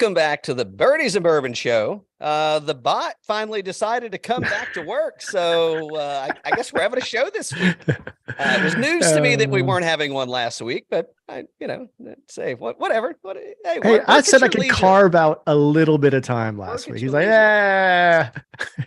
Welcome back to the Birdies and Bourbon show. The bot finally decided to come back to work, so I guess we're having a show this week. It was news to me that we weren't having one last week, but say whatever. Hey, I said I could carve out a little bit of time last week. He's like, yeah,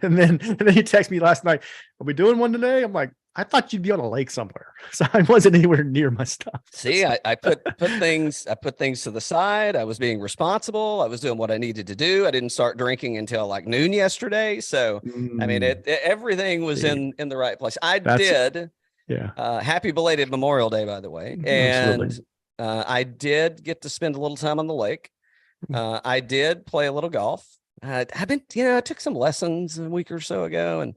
and then he texted me last night. Are we doing one today? I'm like, I thought you'd be on a lake somewhere, so I wasn't anywhere near my stuff. See, I put things to the side. I was being responsible. I was doing what I needed to do. I didn't start drinking until like noon yesterday. So I mean, everything was in the right place. Happy belated Memorial Day, by the way. And I did get to spend a little time on the lake. I did play a little golf. I took some lessons a week or so ago, and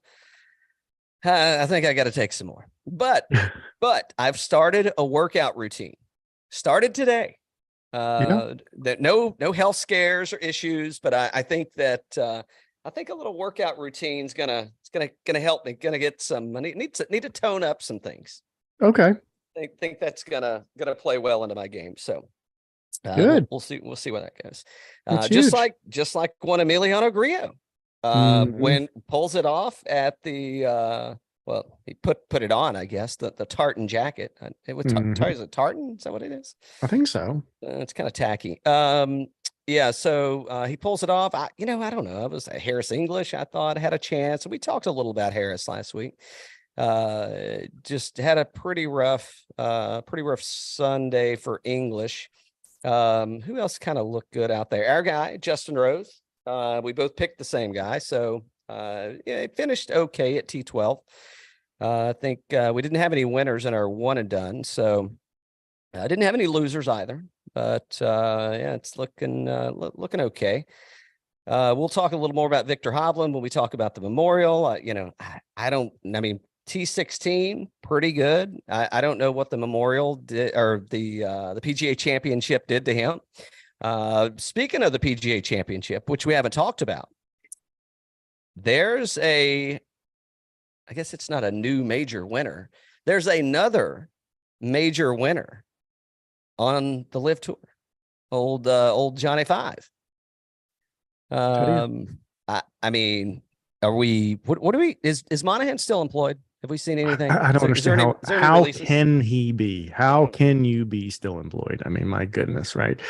I think I got to take some more, but I've started a workout routine. Started today. That no health scares or issues, but I think that I think a little workout routine is gonna help me. Gonna get some. I need to tone up some things. Okay. I think that's gonna play well into my game. So good. We'll see where that goes. Just like one Emiliano Grillo. When pulls it off at the he put it on, I guess, the tartan jacket. It was is it tartan? Is that what it is? I think so. It's kind of tacky. So he pulls it off. I don't know. It was a Harris English. I thought had a chance. We talked a little about Harris last week. Just had a pretty rough Sunday for English. Who else kind of looked good out there? Our guy, Justin Rose. We both picked the same guy, so he finished okay at T12. I think we didn't have any winners in our one and done, so I didn't have any losers either. But it's looking okay. We'll talk a little more about Viktor Hovland when we talk about the Memorial. T16 pretty good. I don't know what the Memorial did or the PGA Championship did to him. Speaking of the PGA Championship, which we haven't talked about, there's I guess it's not a new major winner. There's another major winner on the LIV Tour. Old Johnny Five. I mean, are we? What are we? Is Monahan still employed? Have we seen anything? I don't understand how can he be? How can you be still employed? I mean, my goodness, right?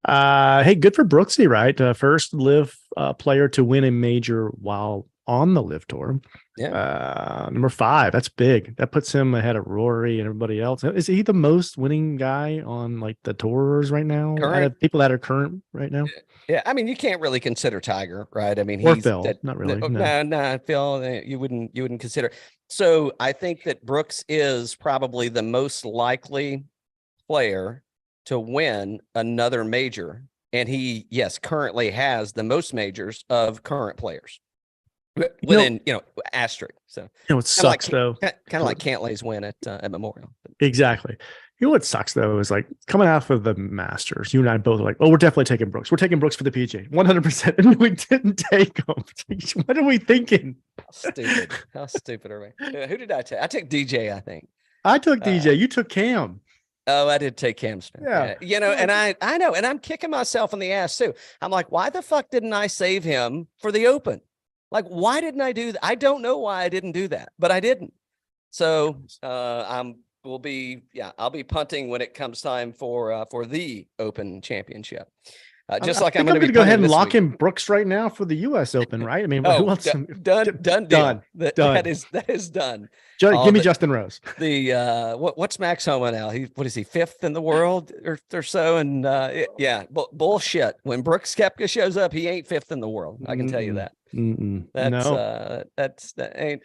Hey, good for Brooksy, right? First LIV player to win a major while on the LIV Tour. Yeah. Number 5. That's big. That puts him ahead of Rory and everybody else. Is he the most winning guy on like the tours right now? People that are current right now. Yeah. I mean, you can't really consider Tiger, right? I mean, or Phil. Not really. No, Phil, you wouldn't consider. So I think that Brooks is probably the most likely player to win another major. And he, currently has the most majors of current players within, asterisk. So, what sucks though, kind of like Cantlay's win at Memorial. Exactly. You know what sucks though is like coming out of the Masters, you and I both are like, oh, we're definitely taking Brooks. We're taking Brooks for the PGA 100%. And we didn't take him. What are we thinking? How stupid are we? Who did I take? I took DJ, I think. I took DJ. You took Cam. Oh, I did take Cam Smith. Yeah. And I know, and I'm kicking myself in the ass too. I'm like, why the fuck didn't I save him for the Open? Like, why didn't I do that? I don't know why I didn't do that, but I didn't. So I'll be punting when it comes time for the Open Championship. I'm going to go ahead and lock in Brooks right now for the U.S. Open, right? I mean, who wants done. That is done. Give me Justin Rose. What's Max Homa now? What is he, 5th in the world or so? And bullshit. When Brooks Koepka shows up, he ain't 5th in the world. I can tell you that. That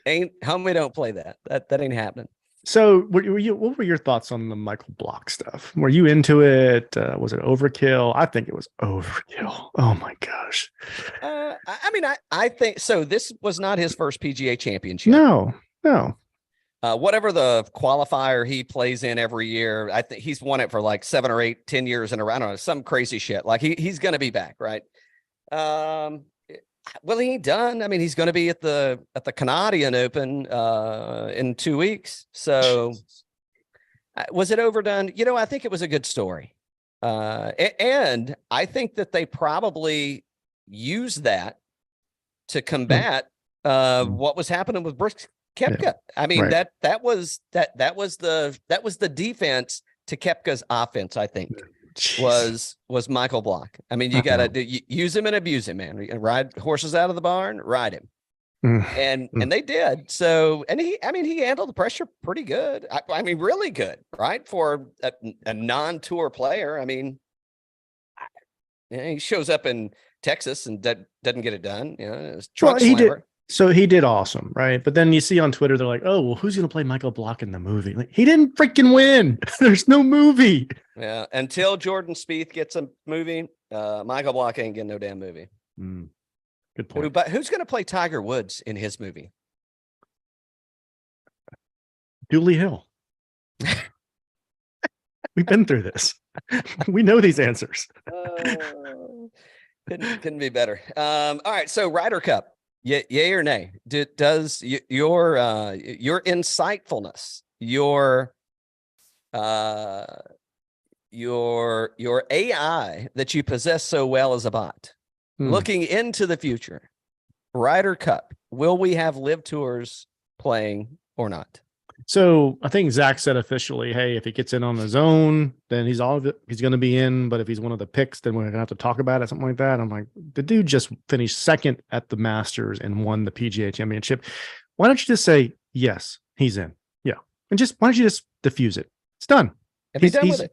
ain't Homa. Don't play that. That ain't happening. So what were your thoughts on the Michael Block stuff? Were you into it? Was it overkill? I think it was overkill. Oh my gosh. I think so. This was not his first PGA Championship. No. Whatever the qualifier he plays in every year, I think he's won it for like 7 or 8, 10 years in a row. I don't know, some crazy shit. Like he's going to be back, right? Well, he ain't done. I mean, he's going to be at the Canadian Open in 2 weeks. So was it overdone? I think it was a good story. And I think that they probably use that to combat what was happening with Brooks Koepka. Yeah. I mean, Right. that was the defense to Koepka's offense, I think. Jeez. Was Michael Block. I mean, you got to use him and abuse him, man. Ride horses out of the barn, ride him. And they did. So, and he handled the pressure pretty good. I mean, really good, right? For a non-tour player. I mean, he shows up in Texas and doesn't get it done. You know, it was truck slammer. So he did awesome, right? But then you see on Twitter, they're like, oh, well, who's going to play Michael Block in the movie? Like, he didn't freaking win. There's no movie. Yeah. Until Jordan Spieth gets a movie, Michael Block ain't getting no damn movie. Good point. But who's going to play Tiger Woods in his movie? Dooley Hill. We've been through this. We know these answers. Couldn't be better. All right. So Ryder Cup. Yay or nay? Does your insightfulness, your AI that you possess so well as a bot, looking into the future, Ryder Cup, will we have live tours playing or not? So I think Zach said officially, hey, if he gets in on his own, then he's going to be in. But if he's one of the picks, then we're going to have to talk about it, something like that. I'm like, the dude just finished second at the Masters and won the PGA Championship. Why don't you just say, yes, he's in? Yeah. And why don't you just diffuse it? It's done. And be done with it.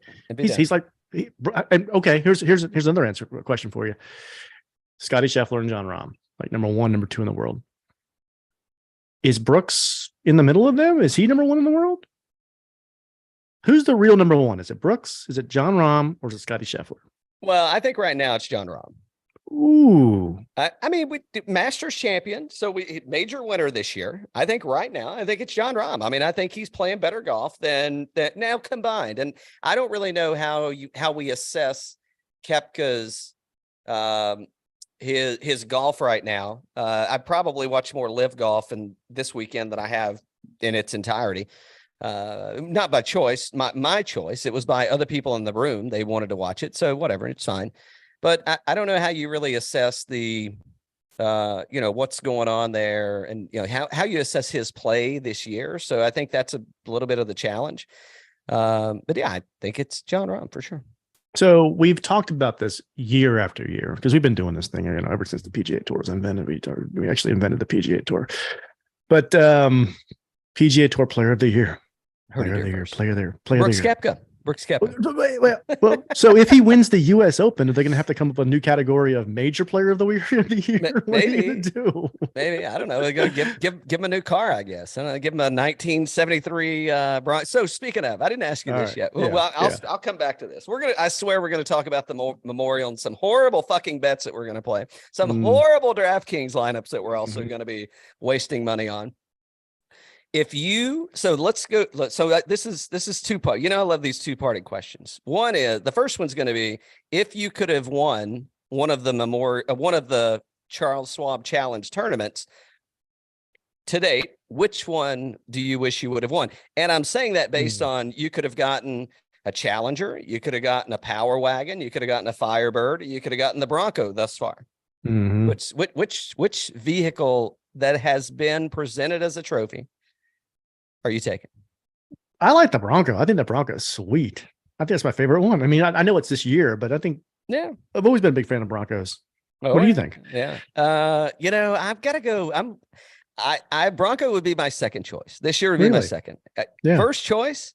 He's like, okay, here's another question for you. Scottie Scheffler and Jon Rahm, like number 1, number 2 in the world. Is Brooks in the middle of them? Is he number 1 in the world? Who's the real number 1? Is it Brooks? Is it Jon Rahm? Or is it Scottie Scheffler? Well, I think right now it's Jon Rahm. Ooh. I mean, we Masters champion, so we major winner this year. I think right now, I think it's Jon Rahm. I mean, I think he's playing better golf than that now combined. And I don't really know how we assess Koepka's his golf right now. I probably watch more live golf in this weekend than I have in its entirety. Not by choice, my choice. It was by other people in the room. They wanted to watch it. So whatever, it's fine. But I don't know how you really assess the, what's going on there and, how you assess his play this year. So I think that's a little bit of the challenge. But yeah, I think it's Jon Rahm for sure. So we've talked about this year after year because we've been doing this thing, ever since the PGA Tour was invented. We actually invented the PGA Tour, but PGA Tour Player of the Year, Player of the Year. Brooks Koepka. Well, so if he wins the U.S. Open, are they going to have to come up with a new category of Major Player of the Year? What are you going to do? Maybe, I don't know. They're going to give him a new car, I guess. I don't know, give him a 1973 Bronco. So speaking of, I didn't ask you this yet. Well, I'll come back to this. I swear we're going to talk about the Memorial and some horrible fucking bets that we're going to play. Some horrible DraftKings lineups that we're also going to be wasting money on. Let's go. So this is two-part. I love these two-parted questions. One is, the first one's going to be, if you could have won one of the Charles Schwab Challenge tournaments to date, which one do you wish you would have won? And I'm saying that based on, you could have gotten a Challenger, you could have gotten a Power Wagon, you could have gotten a Firebird, you could have gotten the Bronco thus far. Which vehicle that has been presented as a trophy are you taking? I like the Bronco. I think the Bronco is sweet. I think that's my favorite one. I mean, I know it's this year, but I think I've always been a big fan of Broncos. What do you think? Yeah. I've got to go. Bronco would be my second choice. This year would be my second. First choice,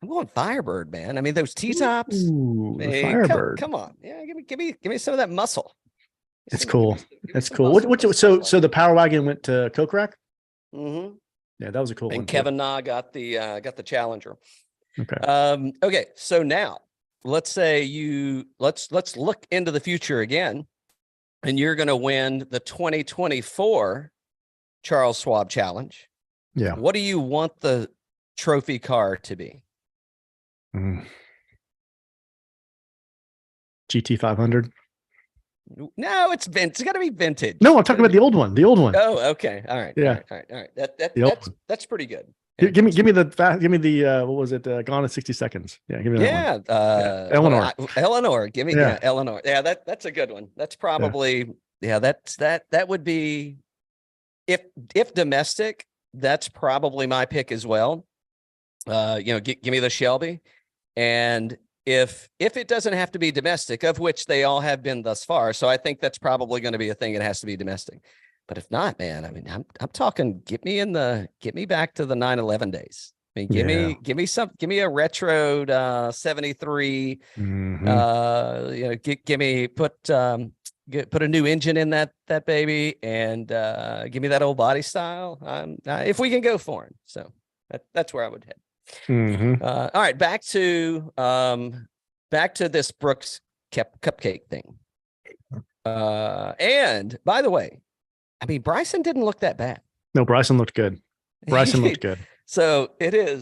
I'm going Firebird, man. I mean, those T-tops. Firebird. Come on. Yeah, give me some of that muscle. It's cool. It's cool. So the Power Wagon went to Kokrak? Mm-hmm. Yeah, that was a cool one. And Kevin Na got the Challenger. Okay. Okay. So now let's say let's look into the future again, and you're going to win the 2024 Charles Schwab Challenge. Yeah. What do you want the trophy car to be? GT 500. No, it's got to be vintage. No, I'm talking about the old one. The old one. Oh, okay. All right. Yeah. All right. That's pretty good. Give me the what was it? Gone in 60 seconds. Yeah, give me that one. Eleanor. Eleanor. Give me Yeah. Eleanor. Yeah, that's a good one. That's probably that would be if domestic, that's probably my pick as well. Give me the Shelby. And if it doesn't have to be domestic, of which they all have been thus far, so I think that's probably going to be a thing. It has to be domestic. But if not, man, I mean, I'm talking. Get me back to the 9/11 days. I mean, give me a retro 73. Give me put a new engine in that baby, and give me that old body style. If we can go foreign, so that's where I would head. All right, back to this Brooks cupcake thing. And by the way, I mean, Bryson didn't look that bad. No, Bryson looked good. Looked good. So they're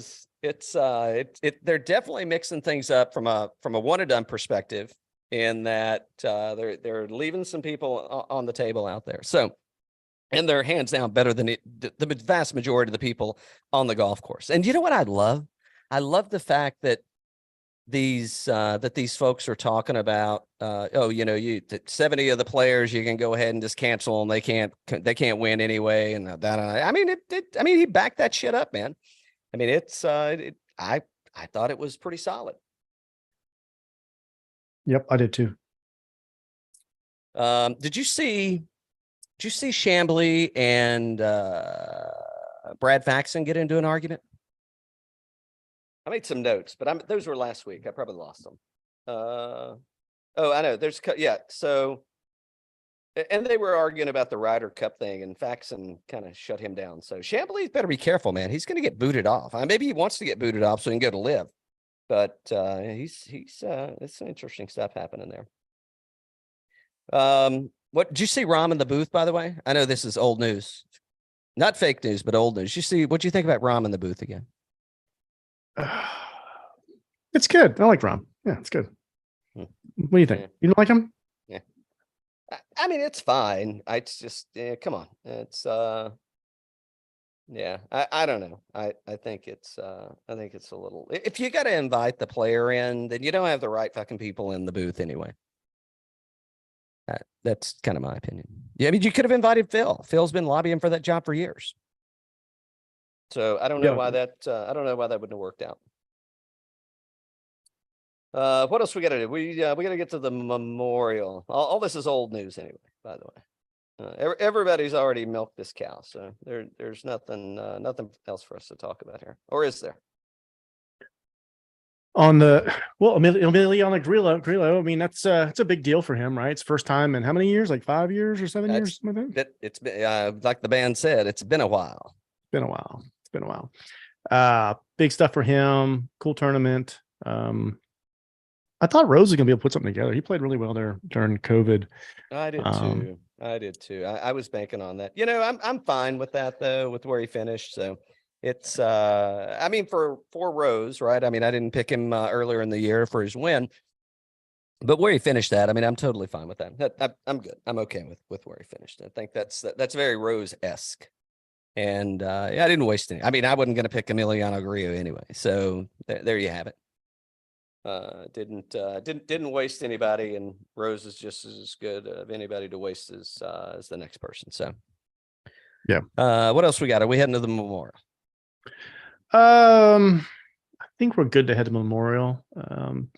definitely mixing things up from a one and done perspective, in that they're leaving some people on the table out there. So, and they're hands down better than the vast majority of the people on the golf course. And you know what I love? I love the fact that these folks are talking about 70 of the players you can go ahead and just cancel, and they can't win anyway, and that. I mean, he backed that shit up, man. I mean, I thought it was pretty solid. Yep, I did too. Did you see Chambly and Brad Faxon get into an argument? I made some notes, but those were last week. I probably lost them. I know. So, and they were arguing about the Ryder Cup thing, and Faxon kind of shut him down. So Chambly's better be careful, man. He's going to get booted off. Maybe he wants to get booted off so he can go to live, but it's some interesting stuff happening there. What did you see Rahm in the booth, by the way? I know this is old news, not fake news, but old news. What'd you think about Rahm in the booth again? It's good. I like Rahm. Yeah, it's good. What do you think? You don't like him? Yeah. I mean, it's fine. It's just, come on. It's, I don't know. I think it's a little, if you got to invite the player in, then you don't have the right fucking people in the booth anyway. That's kind of my opinion. Yeah. I mean, you could have invited Phil. Phil's been lobbying for that job for years. So I don't know why that wouldn't have worked out. What else we got to do? We got to get to the memorial. All this is old news anyway, by the way. Everybody's already milked this cow, so there's nothing else for us to talk about here, or is there? Emiliano Grillo. I mean, it's a big deal for him, right? It's first time in how many years? Like 5 years or 7 years? It's been like the band said, it's been a while. It's been a while. Big stuff for him. Cool tournament. I thought Rose was gonna be able to put something together. He played really well there during COVID. I did too. I was banking on that. I'm fine with that though, with where he finished. So it's I mean, for Rose, right? I mean, I didn't pick him earlier in the year for his win, but where he finished that, I mean, I'm totally fine with that. I'm good. I'm okay with where he finished. I think that's very Rose-esque. And I didn't waste any. I mean, I wasn't going to pick Emiliano Grillo anyway. So there you have it. Didn't waste anybody, and Rose is just as good of anybody to waste as the next person. So yeah. What else we got? Are we heading to the memorial? I think we're good to head to Memorial.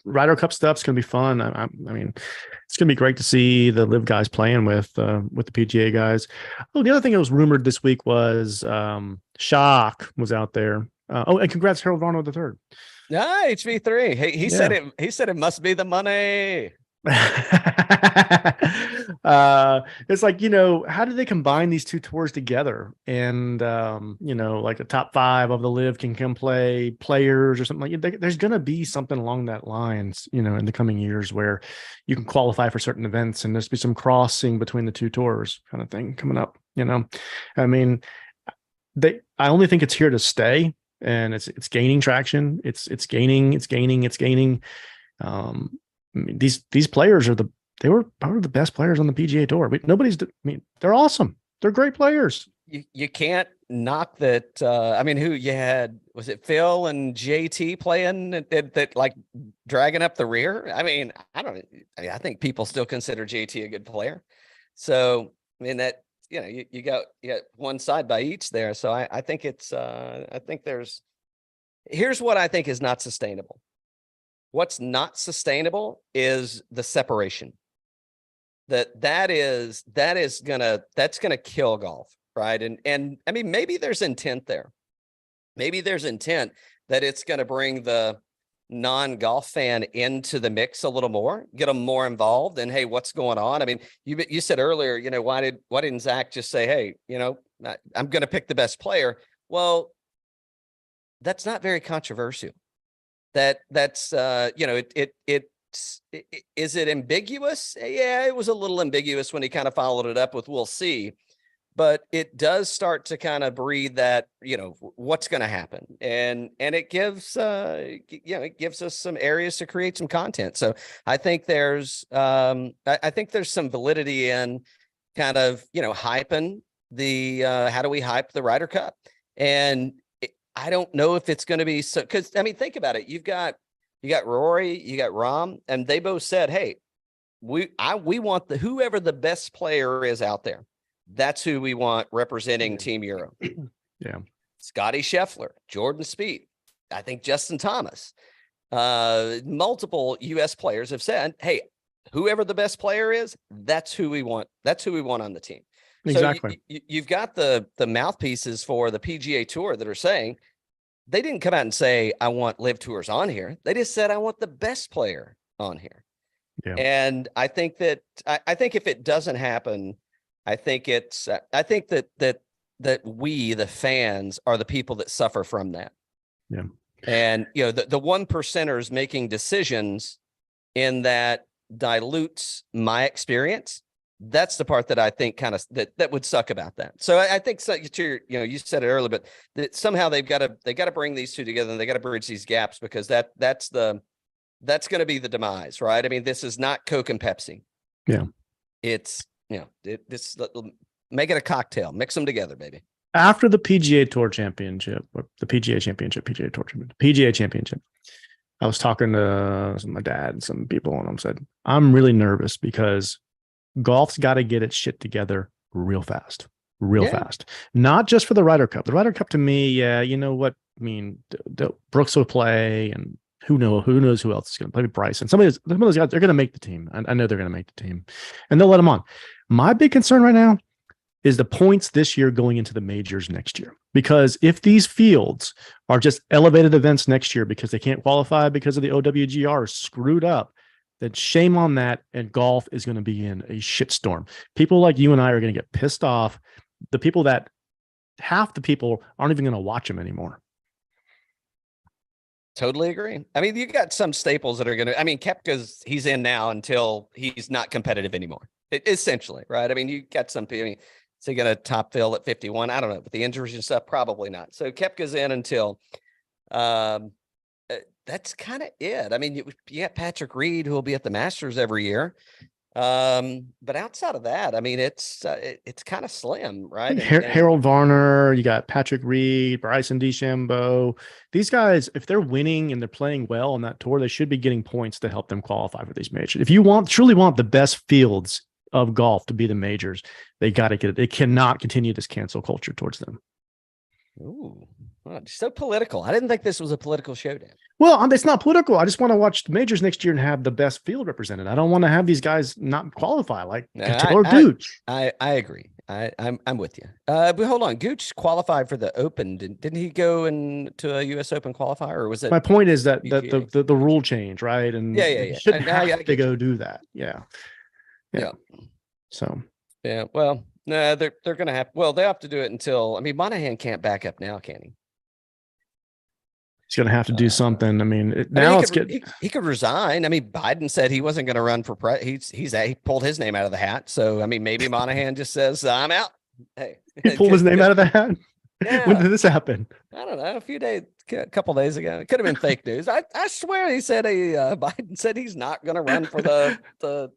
Ryder Cup stuff's gonna be fun. I mean, it's gonna be great to see the live guys playing with the PGA guys. Oh, the other thing that was rumored this week was Shock was out there. And congrats, Harold Varno III. Yeah, HV3. Hey, he said it. He said it must be the money. It's like, how do they combine these two tours together? And like the top 5 of the live can come play players or something like that. There's going to be something along that lines, in the coming years where you can qualify for certain events and there's be some crossing between the two tours kind of thing coming up. I mean, I only think it's here to stay, and it's gaining traction. It's gaining. These players they were part of the best players on the PGA Tour. They're awesome. They're great players. You can't knock that. I mean, who you had, was it Phil and JT playing that like dragging up the rear? I mean, I think people still consider JT a good player. So, I mean, that, you got one side by each there. So I think it's, I think here's what I think is not sustainable. What's not sustainable is the separation. That's gonna kill golf, right? And I mean, maybe there's intent there. Maybe there's intent that it's gonna bring the non-golf fan into the mix a little more, get them more involved. And hey, what's going on? I mean, you said earlier, why didn't Zach just say, hey, I'm gonna pick the best player? Well, that's not very controversial. That's is it ambiguous? Yeah, it was a little ambiguous when he kind of followed it up with "we'll see," but it does start to kind of breathe that, what's going to happen, and it gives it gives us some areas to create some content. So I think there's some validity in kind of hyping the how do we hype the Ryder Cup, and I don't know if it's going to be so, because I mean, think about it. You got Rory, you got Rahm, and they both said, hey, we want whoever the best player is out there. That's who we want representing Team Euro. Yeah. Scottie Scheffler, Jordan Spieth, I think Justin Thomas, multiple US players have said, hey, whoever the best player is, that's who we want. That's who we want on the team. Exactly. So you've got the mouthpieces for the PGA Tour that are saying, they didn't come out and say, I want Live Tours on here. They just said, I want the best player on here. Yeah. And I think that, I think if it doesn't happen, I think that we, the fans, are the people that suffer from that. Yeah. And, the 1%ers making decisions in that dilutes my experience. That's the part that I think kind of that would suck about that. So I think so, you said it earlier, but that somehow they got to bring these two together, and they got to bridge these gaps, because that's going to be the demise, right? I mean, this is not Coke and Pepsi. Yeah. It's, make it a cocktail, mix them together, baby. After the PGA Tour Championship, or the PGA Championship, PGA Championship, I was talking to my dad and some people, and I said, I'm really nervous because golf's got to get its shit together real fast. Not just for the Ryder Cup. The Ryder Cup, to me, yeah, you know what? I mean, Brooks will play, and who knows who else is going to play. Bryson. Some of those guys, they're going to make the team. I know they're going to make the team, and they'll let them on. My big concern right now is the points this year going into the majors next year. Because if these fields are just elevated events next year because they can't qualify because of the OWGR screwed up, then shame on that, and golf is going to be in a shitstorm. People like you and I are going to get pissed off. The people that half the people aren't even going to watch them anymore. Totally agree. I mean, you got some staples that are going to, I mean, Koepka's, he's in now until he's not competitive anymore, essentially, right? I mean, you got some people, is he going to top fill at 51? I don't know, but the injuries and stuff, probably not. So Koepka's in until, that's kind of it. I mean, you got Patrick Reed, who will be at the Masters every year. But outside of that, I mean, it's kind of slim, right? Harold Varner, you got Patrick Reed, Bryson DeChambeau. These guys, if they're winning and they're playing well on that tour, they should be getting points to help them qualify for these majors. If you truly want the best fields of golf to be the majors, they got to get it. They cannot continue this cancel culture towards them. Ooh, well, so political. I didn't think this was a political showdown. Well, it's not political. I just want to watch the majors next year and have the best field represented. I don't want to have these guys not qualify like Taylor Gooch. I agree. I'm with you. But hold on, Gooch qualified for the Open. Didn't he go into a U.S. Open qualifier, or was it? My point is that the rule change, right? And yeah. Shouldn't have to go do that. Yeah. So yeah. Well, no, they're going to have. Well, they have to do it until. I mean, Monahan can't back up now, can he? He's going to have to do something. I mean, he could resign. I mean, Biden said he wasn't going to run for he pulled his name out of the hat. So, I mean, maybe Monahan just says, I'm out. Hey, he pulled his name out of the hat. Yeah. When did this happen? I don't know. A couple days ago. It could have been fake news. I swear he said Biden said he's not going to run for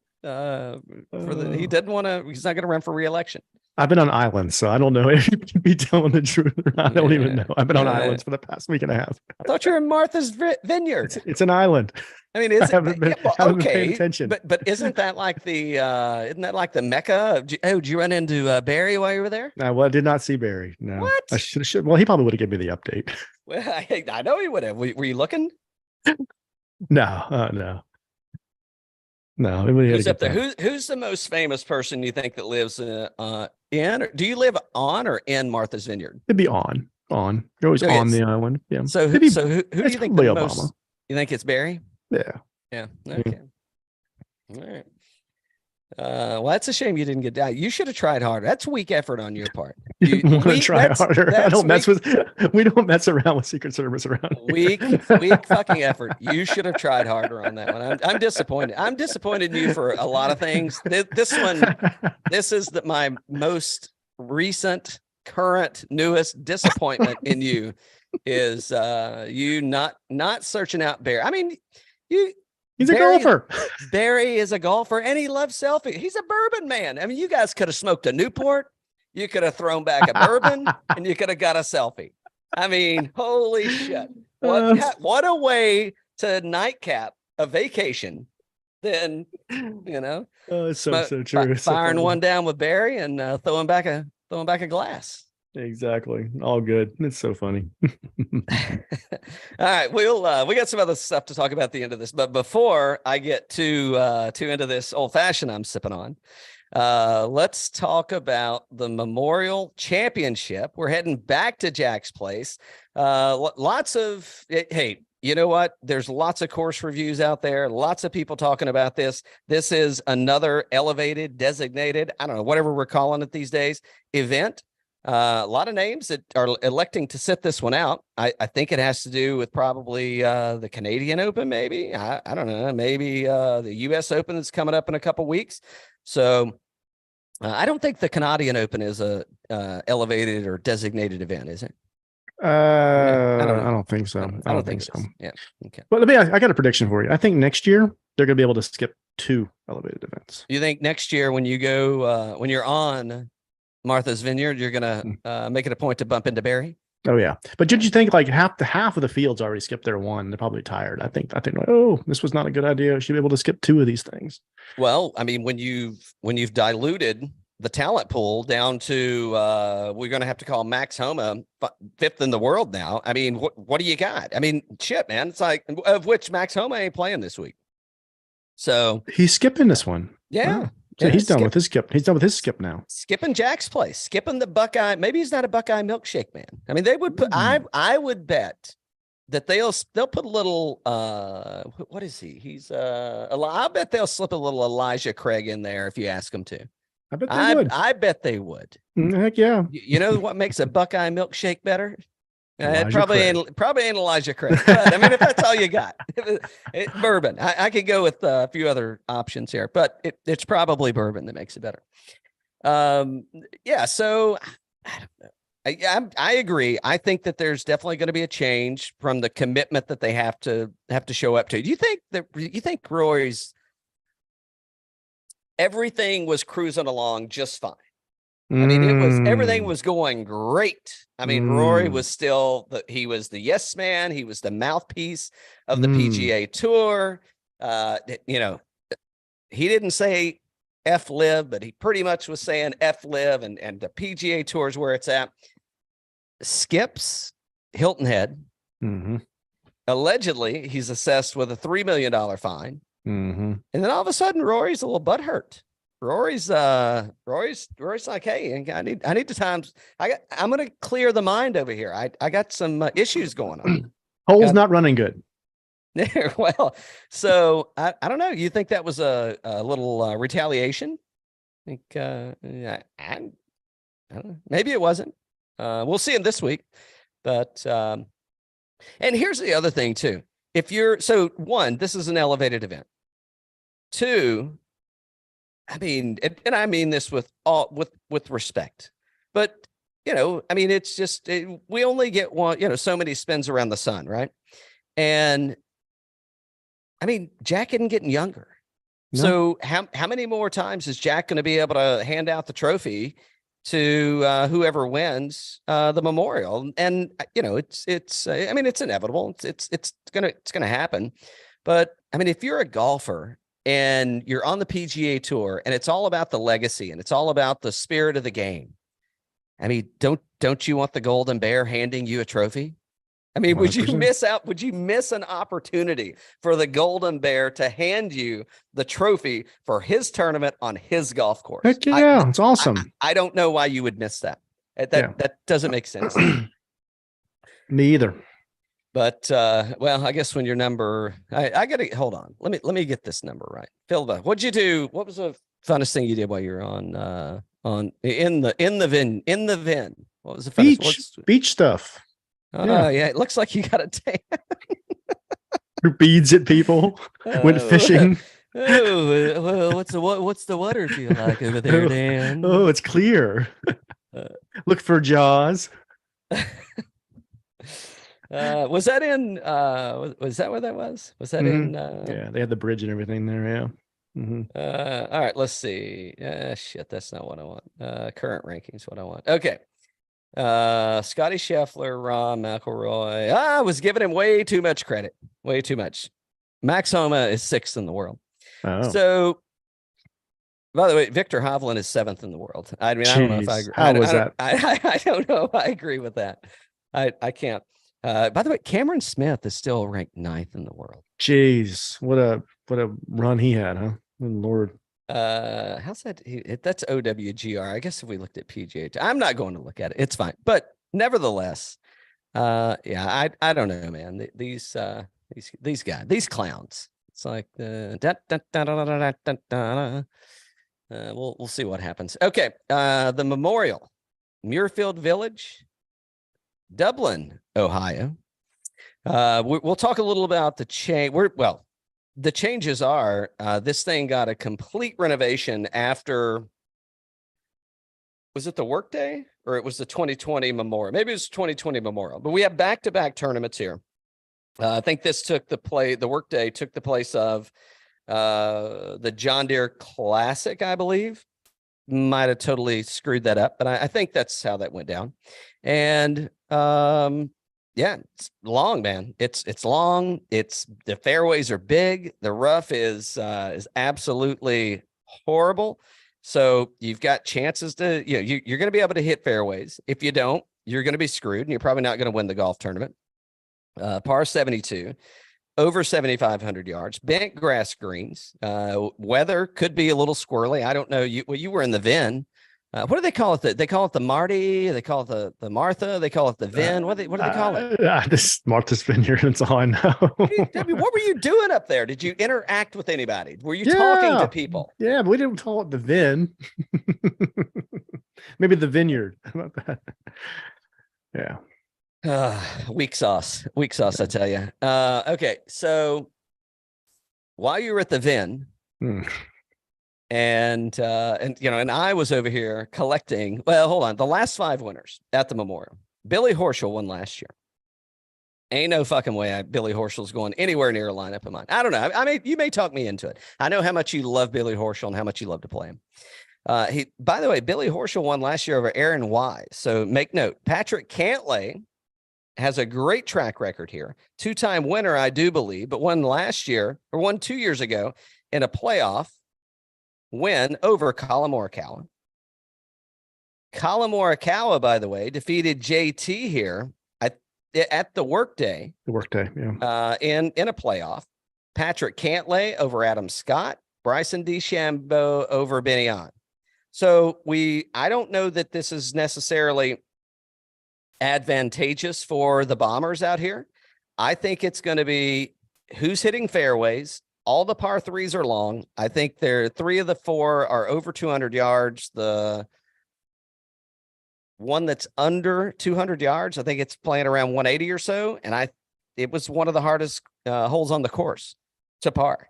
he didn't want to, he's not going to run for re-election. I've been on islands, so I don't know if you can be telling the truth or not. I don't even know. I've been on islands for the past week and a half. I thought you were in Martha's Vineyard. It's an island. I mean, is I haven't been paying okay? attention. But isn't that like the Mecca? Did you run into Barry while you were there? Well, I did not see Barry. No. What? I should. Well, he probably would have given me the update. Well, I know he would have. Were you looking? No. Who's up there? Who's the most famous person you think that lives in? Or do you live on or in Martha's Vineyard? It'd be on. You're always on the island. Yeah. So who do you think the Obama. most? You think it's Barry? Yeah. Yeah. Okay. All right. Well, that's a shame you didn't get down. You should have tried harder. That's weak effort on your part. You want to try harder. We don't mess around with Secret Service around here. Weak fucking effort. You should have tried harder on that one. I'm disappointed. I'm disappointed in you for a lot of things. This is my most recent, current, newest disappointment in you is you not searching out Barry. I mean, He's a golfer. Barry is a golfer, and he loves selfies. He's a bourbon man. I mean, you guys could have smoked a Newport. You could have thrown back a bourbon, and you could have got a selfie. I mean, holy shit. What a way to nightcap a vacation. Then, it's so true. Firing one down with Barry and throwing back a glass. Exactly. All good. It's so funny. All right. We got some other stuff to talk about at the end of this, but before I get too into this old fashioned I'm sipping on, let's talk about the Memorial Championship. We're heading back to Jack's place. Hey, you know what? There's lots of course reviews out there. Lots of people talking about this. This is another elevated, designated, I don't know, whatever we're calling it these days, event. A lot of names that are electing to sit this one out. I think it has to do with probably the Canadian Open, maybe. I don't know. Maybe the U.S. Open that's coming up in a couple weeks. So I don't think the Canadian Open is a elevated or designated event, is it? I don't think so. I don't think so. Yeah. Okay. But I got a prediction for you. I think next year they're going to be able to skip 2 elevated events. You think next year when you go when you're on Martha's Vineyard, you're gonna make it a point to bump into Barry? Oh yeah, but did you think like half of the field's already skipped their one? They're probably tired. I think like, oh, this was not a good idea. Should be able to skip 2 of these things. Well, I mean, when you've diluted the talent pool down to we're gonna have to call Max Homa 5th in the world now. I mean, what do you got? I mean, shit, man. It's like of which Max Homa ain't playing this week. So he's skipping this one. Yeah. Wow. So he's done with his skip. He's done with his skip now. Skipping Jack's place, skipping the Buckeye. Maybe he's not a Buckeye milkshake man. I mean, they would put. I would bet that they'll put a little. What is he? He's I bet they'll slip a little Elijah Craig in there if you ask them to. I bet they would. I bet they would. Heck yeah. You know what makes a Buckeye milkshake better? It probably ain't Elijah Craig. But I mean, if that's all you got, bourbon. I could go with a few other options here, but it's probably bourbon that makes it better. Yeah. So I don't know. I agree. I think that there's definitely going to be a change from the commitment that they have to show up to. Do you think Rory's everything was cruising along just fine? I mean, everything was going great. I mean, Rory was still he was the yes man. He was the mouthpiece of the PGA Tour. He didn't say F live, but he pretty much was saying F live and the PGA Tour is where it's at. Skips Hilton Head. Mm-hmm. Allegedly, he's assessed with a $3 million fine. Mm-hmm. And then all of a sudden, Rory's a little butthurt. Rory's like, hey, I need the times. I'm going to clear the mind over here. I got some issues going on. Hole's not running good. Well, so I don't know. You think that was a little retaliation? I think I don't know. Maybe it wasn't. We'll see him this week. But and here's the other thing too. One, this is an elevated event. 2, I mean, and I mean this with respect, but I mean, it's just we only get one. So many spins around the sun, right? And I mean, Jack isn't getting younger. No. So how many more times is Jack going to be able to hand out the trophy to whoever wins the Memorial. And it's I mean, it's inevitable. It's gonna happen. But I mean, if you're a golfer and you're on the PGA Tour and it's all about the legacy and it's all about the spirit of the game, I mean, don't you want the Golden Bear handing you a trophy? I mean, 100%. Would you miss out? Would you miss an opportunity for the Golden Bear to hand you the trophy for his tournament on his golf course? Heck yeah, it's awesome. I don't know why you would miss that. That doesn't make sense. Me either. But well, I guess when your number, I gotta hold on. Let me get this number right. Phil, what'd you do? What was the funnest thing you did while you were on in the VIN? What was the funnest? Beach stuff. Oh yeah, it looks like you got a tan. Threw beads at people. Went fishing. Well, what's the water feel like over there, Dan? Oh, it's clear. Look for jaws. Was that in? Was that where that was? Was that in? Yeah, they had the bridge and everything there. Yeah. Mm-hmm. All right, let's see. Shit, that's not what I want. Current rankings, what I want. Okay. Scottie Scheffler, Rory McIlroy. I was giving him way too much credit. Way too much. Max Homa is 6th in the world. Oh. So, by the way, Viktor Hovland is 7th in the world. I mean, I don't know if I agree. How was that? I don't know if I agree with that. I can't. By the way, Cameron Smith is still ranked 9th in the world. Jeez, what a run he had, huh? Good Lord. How's that? That's OWGR. I guess if we looked at PGA, I'm not going to look at it. It's fine. But nevertheless, yeah, I don't know, man. These guys, these clowns. It's like we'll see what happens. Okay. The Memorial, Muirfield Village, Dublin, Ohio. We'll talk a little about the change. The changes are this thing got a complete renovation after, was it the Workday or it was the 2020 Memorial? Maybe it was 2020 Memorial, but we have back-to-back tournaments here. I think this the Workday took the place of the John Deere Classic, I believe. Might have totally screwed that up, but I think that's how that went down. And yeah, it's long, man. It's long. The fairways are big. The rough is absolutely horrible. So you've got chances to, you're going to be able to hit fairways. If you don't, you're going to be screwed, and you're probably not going to win the golf tournament. Par 72, over 7,500 yards, bent grass greens. Weather could be a little squirrely. I don't know. You were in the VIN. What do they call it? They call it the Marty. They call it the Martha. They call it the Vin. What do they call it? This Martha's Vineyard. That's all I know. What were you doing up there? Did you interact with anybody? Were you talking to people? Yeah, but we didn't call it the Vin. Maybe the Vineyard. How about that? Yeah. Weak sauce, I tell you. Okay, so while you were at the Vin. And I was over here collecting. Well, hold on. The last 5 winners at the Memorial. Billy Horschel won last year. Ain't no fucking way Billy Horschel's going anywhere near a lineup of mine. I don't know. I mean, you may talk me into it. I know how much you love Billy Horschel and how much you love to play him. By the way, Billy Horschel won last year over Aaron Wise. So make note. Patrick Cantlay has a great track record here. 2-time winner, I do believe, but won 2 years ago in a playoff win over Collin Morikawa. Collin Morikawa, by the way, defeated JT here at the Workday. The Workday, yeah. In a playoff. Patrick Cantlay over Adam Scott. Bryson DeChambeau over Benny On. So I don't know that this is necessarily advantageous for the Bombers out here. I think it's going to be who's hitting fairways. All the par 3s are long. I think 3 of the 4 are over 200 yards. The one that's under 200 yards, I think it's playing around 180 or so. And it was one of the hardest holes on the course to par.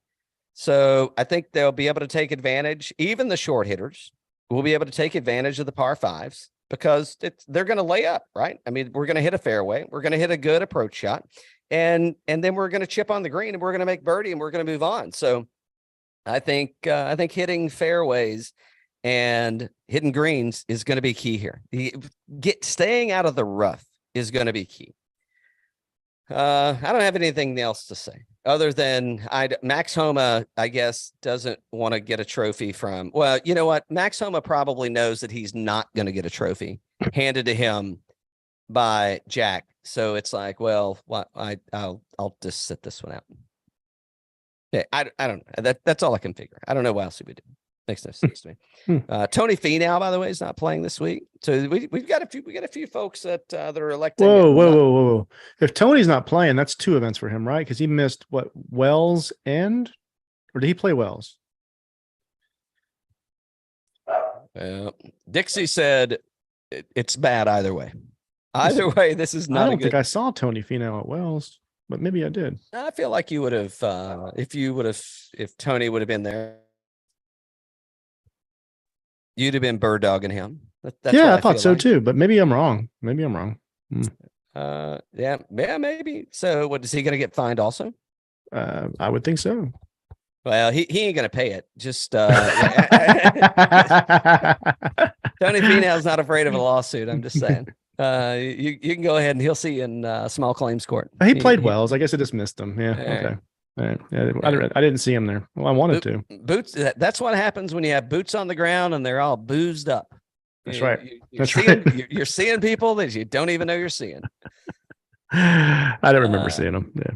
So I think they'll be able to take advantage. Even the short hitters will be able to take advantage of the par 5s because they're going to lay up, right? I mean, we're going to hit a fairway. We're going to hit a good approach shot. And then we're going to chip on the green and we're going to make birdie and we're going to move on. So I think hitting fairways and hitting greens is going to be key here. Staying out of the rough is going to be key. I don't have anything else to say other than Max Homa, I guess, doesn't want to get a trophy from. Well, you know what? Max Homa probably knows that he's not going to get a trophy handed to him by Jack. So it's like, well, I'll just sit this one out. Yeah, I don't know. That's all I can figure. I don't know what else he would do. Makes no sense to me. Tony Finau, by the way, is not playing this week. So we've got a few folks that are electing. Whoa. If Tony's not playing, that's 2 events for him, right? Because he missed what, Wells or did he play Wells? Dixie said it's bad either way. Either way, this is not. I don't think I saw Tony Finau at Wells, but maybe I did. I feel like you would have if Tony would have been there. You'd have been bird dogging him. I thought so too, but maybe I'm wrong. Yeah, maybe. So what, is he going to get fined also? I would think so. Well, he ain't going to pay it. Just Tony Finau's not afraid of a lawsuit. I'm just saying. You can go ahead and he'll see you in small claims court. He played Wells. I guess I just missed him. Yeah. Okay. All right. Yeah, I didn't see him there. Well, I wanted to. Boots. That's what happens when you have boots on the ground and they're all boozed up. That's right. You're seeing people that you don't even know you're seeing. I don't remember seeing them. Yeah.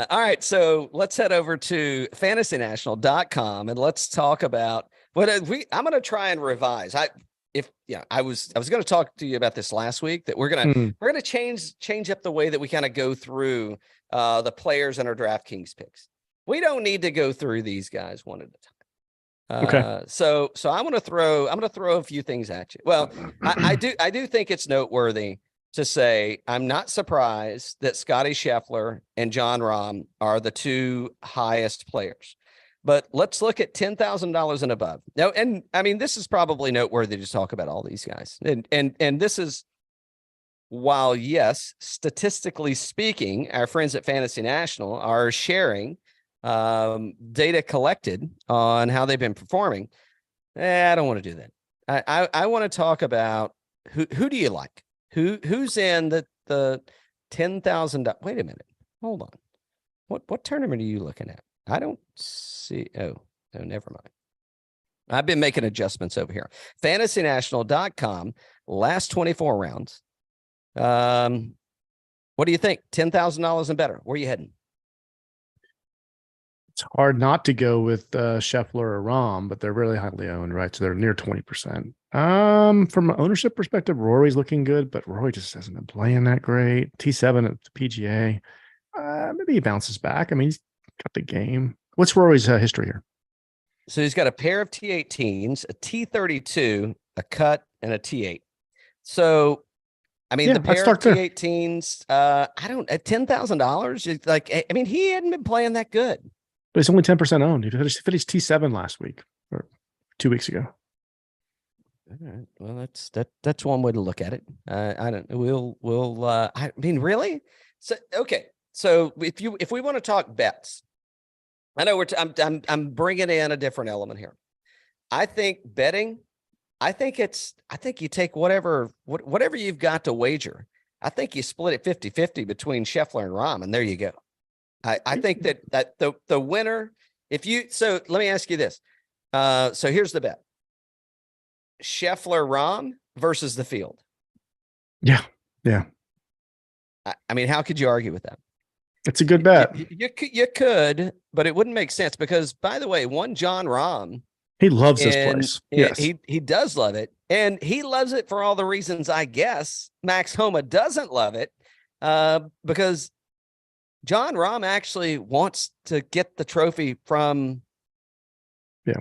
All right. So let's head over to fantasynational.com and let's talk about what I'm going to try and revise. I was going to talk to you about this last week, that we're going to change up the way that we kind of go through the players in our DraftKings picks. We don't need to go through these guys one at a time. Okay. So I'm going to throw a few things at you. Well, I do think it's noteworthy to say I'm not surprised that Scottie Scheffler and Jon Rahm are the 2 highest players. But let's look at $10,000 and above. Now, and I mean, this is probably noteworthy to talk about all these guys. And this is, while yes, statistically speaking, our friends at Fantasy National are sharing data collected on how they've been performing. I don't want to do that. I want to talk about who do you like? Who's in the $10,000? Wait a minute. Hold on. What tournament are you looking at? I don't see. Oh, never mind. I've been making adjustments over here. FantasyNational.com, last 24 rounds. What do you think? $10,000 and better. Where are you heading? It's hard not to go with Scheffler or Rahm, but they're really highly owned, right? So they're near 20%. From an ownership perspective, Rory's looking good, but Rory just hasn't been playing that great. T7 at the PGA. Maybe he bounces back. I mean, he's got the game. What's Rory's history here? So he's got a pair of T18s, a T32, a cut, and a T8. So, I mean, the pair of T18s, at $10,000, like, I mean, he hadn't been playing that good. But he's only 10% owned. He finished T7 last week or 2 weeks ago. All right. Well, that's one way to look at it. I don't. I mean, really? So okay. So if we want to talk bets, I know I'm bringing in a different element here. I think betting. I think you take whatever you've got to wager. I think you split it 50-50 between Scheffler and Rahm, and there you go. I think that the winner, so let me ask you this. So here's the bet. Scheffler Rahm versus the field. Yeah. I mean, how could you argue with that? It's a good bet. You could, but it wouldn't make sense because, by the way, one Jon Rahm, he loves this place. Yes, he does love it, and he loves it for all the reasons I guess Max Homa doesn't love it, because Jon Rahm actually wants to get the trophy from. Yeah.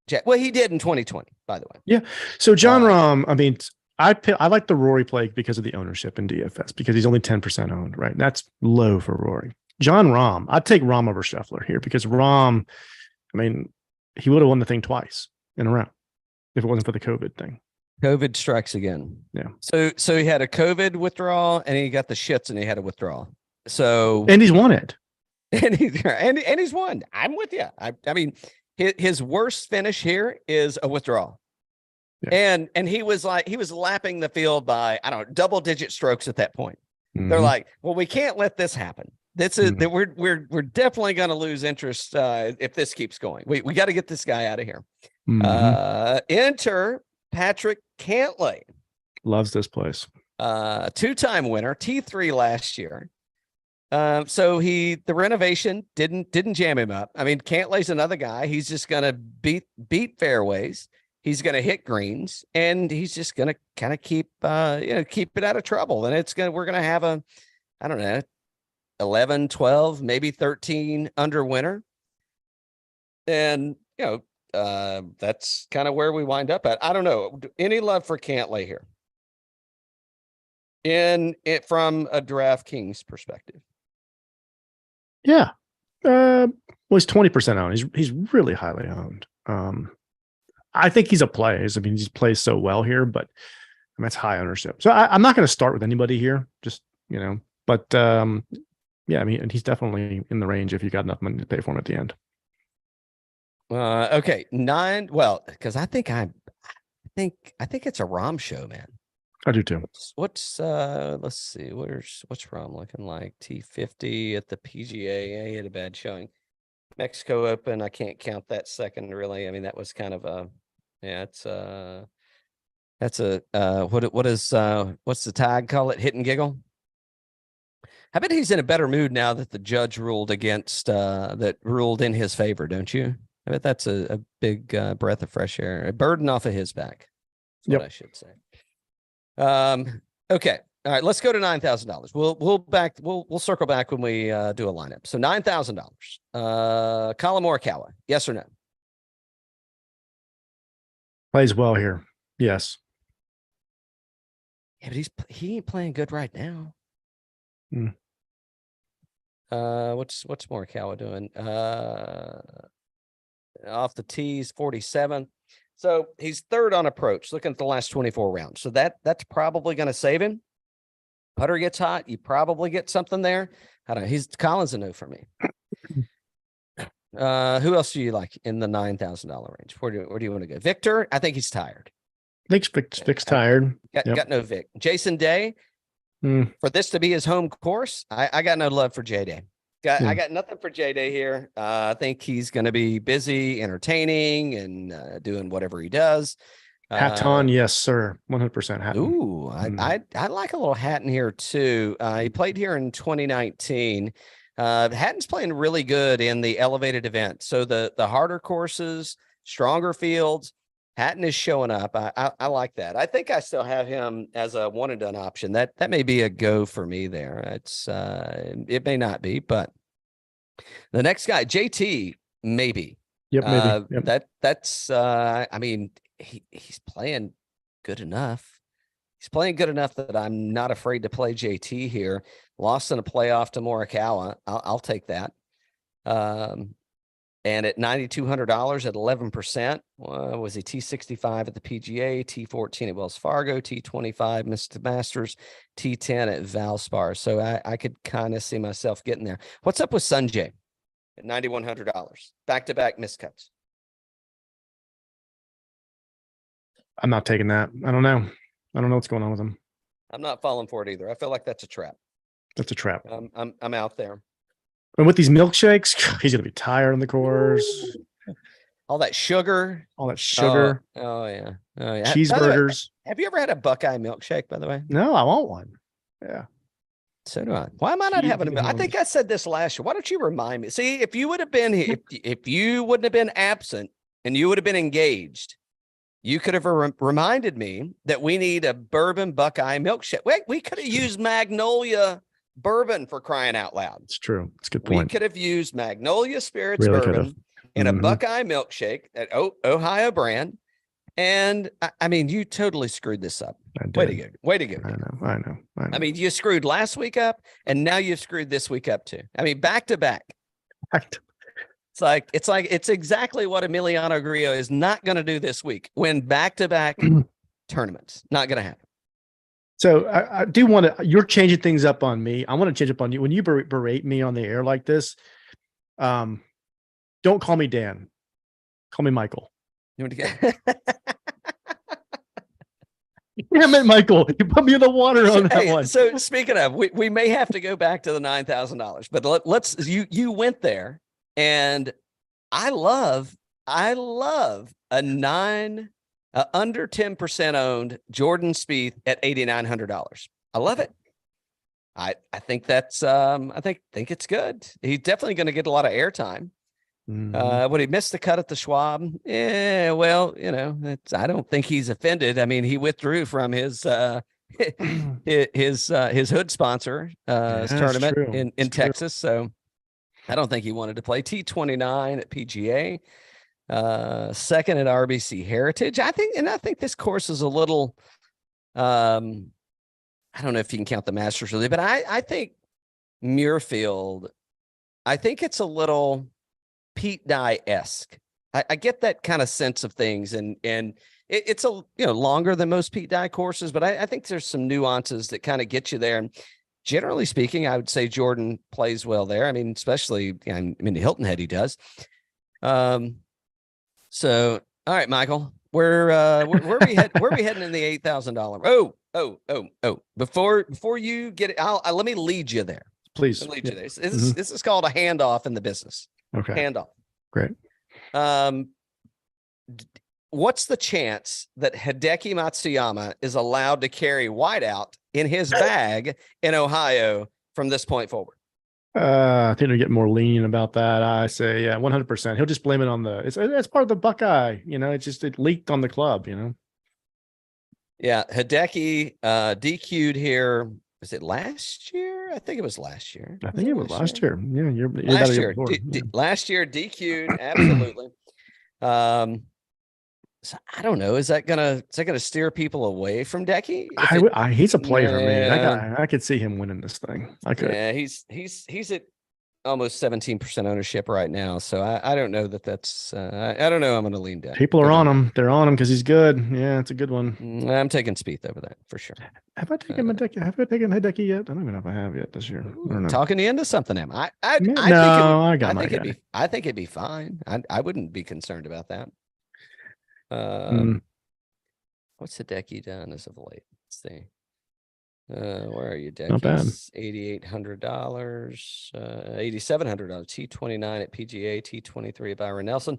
Jack. Well, he did in 2020, by the way. Yeah. So Jon Rahm, I mean, I like the Rory play because of the ownership in DFS because he's only 10% owned, right? That's low for Rory. Jon Rahm, I'd take Rahm over Scheffler here because Rahm, I mean, he would have won the thing twice in a row if it wasn't for the COVID thing. COVID strikes again. Yeah. So he had a COVID withdrawal and he got the shits and he had a withdrawal. So and he's won it. And he's won. I'm with you. I mean, his worst finish here is a withdrawal. And he was lapping the field by, I don't know, double-digit strokes at that point. They're like, well, we can't let this happen. This is that we're definitely going to lose interest if this keeps going. We got to get this guy out of here. Enter Patrick Cantlay. Loves this place. Two-time winner, T3 last year. So the renovation didn't jam him up. I mean, Cantlay's another guy. He's just going to beat fairways. He's going to hit greens, and he's just going to kind of keep it out of trouble. And we're going to have a, I don't know, 11, 12, maybe 13 under winner. And, that's kind of where we wind up at. I don't know. Any love for Cantlay here? From a DraftKings perspective. Yeah. Well, he's 20% owned. He's really highly owned. I think he's a play. I mean, he just plays so well here, but that's high ownership. So I'm not going to start with anybody here, just, but yeah, I mean, he's definitely in the range if you got enough money to pay for him at the end. Okay. 9. Well, because I think it's a Rom show, man. I do too. Let's see, what's Rom looking like? T50 at the PGA. He had a bad showing. Mexico Open, I can't count that second really. I mean, that was kind of what's the tag call it? Hit and giggle. I bet he's in a better mood now that the judge ruled in his favor, don't you? I bet that's a big breath of fresh air, a burden off of his back. That's what I should say. Okay. All right, let's go to $9,000. We'll circle back when we do a lineup. So $9,000. Collin Morikawa, yes or no? Plays well here. Yes. Yeah, but he ain't playing good right now. What's Morikawa doing? Off the tees, 47. So he's third on approach, looking at the last 24 rounds. So that's probably going to save him. Putter gets hot, you probably get something there. I don't know. Collin's a no for me. Who else do you like in the $9,000 range? Where do you want to go? Viktor, I think he's tired. I think Vic's tired. Got no Vic. Jason Day, for this to be his home course, I got no love for J Day. I got nothing for J Day here. I think he's going to be busy, entertaining, and doing whatever he does. Hatton, yes, sir. 100% Hatton. Ooh, I like a little Hatton here too. He played here in 2019. Hatton's playing really good in the elevated event. So the harder courses, stronger fields, Hatton is showing up. I like that. I think I still have him as a one and done option. That may be a go for me there. It may not be, but the next guy, JT, maybe. Yep, maybe. Yep. That's I mean, he's playing good enough. He's playing good enough that I'm not afraid to play JT here. Lost in a playoff to Morikawa. I'll take that. And at $9,200 at 11%, was he T65 at the PGA, T14 at Wells Fargo, T25 Mr. Masters, T10 at Valspar. So I could kind of see myself getting there. What's up with Sungjae at $9,100? Back-to-back miscuts. I'm not taking that. I don't know what's going on with him. I'm not falling for it either. I feel like that's a trap. That's a trap. I'm out there. And with these milkshakes, he's gonna be tired on the course. All that sugar. Oh yeah. Cheeseburgers. Have you ever had a Buckeye milkshake, by the way? No, I want one. Yeah. So do I. Why am I not having a? I think I said this last year. Why don't you remind me? See, if you would have been here, if you wouldn't have been absent and you would have been engaged, you could have reminded me that we need a bourbon Buckeye milkshake. We could have used Magnolia bourbon, for crying out loud. It's true. It's a good point. We could have used Magnolia Spirits bourbon in a Buckeye milkshake at Ohio brand. And I mean, you totally screwed this up. Way to go. I know. I mean, you screwed last week up, and now you've screwed this week up too. I mean, back to back. It's exactly what Emiliano Grillo is not going to do this week. Win back-to-back tournaments. Not going to happen. So I do want to, you're changing things up on me. I want to change up on you. When you berate me on the air like this, don't call me Dan. Call me Michael. You want to get Damn it, Michael. You put me in the water on that one. So speaking of, we may have to go back to the $9,000, but let's you went there, and I love a under 10% owned Jordan Spieth at $8,900. I love it. I think that's I think it's good. He's definitely going to get a lot of airtime. Would he miss the cut at the Schwab? Yeah, well, I don't think he's offended. I mean, he withdrew from his his hood sponsor tournament in Texas, so I don't think he wanted to play. T29 at PGA, second at RBC Heritage. I think this course is a little. I don't know if you can count the Masters really, but I think Muirfield. I think it's a little Pete Dye-esque. I get that kind of sense of things, and it's a longer than most Pete Dye courses, but I think there's some nuances that kind of get you there. And generally speaking, I would say Jordan plays well there. I mean, especially the Hilton Head he does. So all right, Michael, where are we heading in the $8,000? Oh! Before you get it, let me lead you there. Please lead you there. This is called a handoff in the business. Okay. Handoff. Great. What's the chance that Hideki Matsuyama is allowed to carry whiteout in his bag in Ohio from this point forward? I think they're getting more lenient about that. I say, 100%. He'll just blame it on it's part of the Buckeye. It leaked on the club. Yeah, Hideki DQ'd here. Was it last year? I think it was last year. I think it was last year. Yeah, you're last year. Last year, DQ'd absolutely. So I don't know. Is that gonna steer people away from Decky? He's a play for me. I could see him winning this thing. I could. Yeah, he's at almost 17% ownership right now. So I don't know that's. I don't know. I'm going to lean down. People are on him. They're on him because he's good. Yeah, it's a good one. I'm taking Spieth over that for sure. Have I taken Hideki yet? I don't even know if I have yet this year. I don't know. Talking you into something, Em. I think it'd be fine. I wouldn't be concerned about that. What's Hideki done as of late? Let's see. Where are you, Decky? Not bad. $8,800, $8,700. T29 at PGA, T23 at Byron Nelson.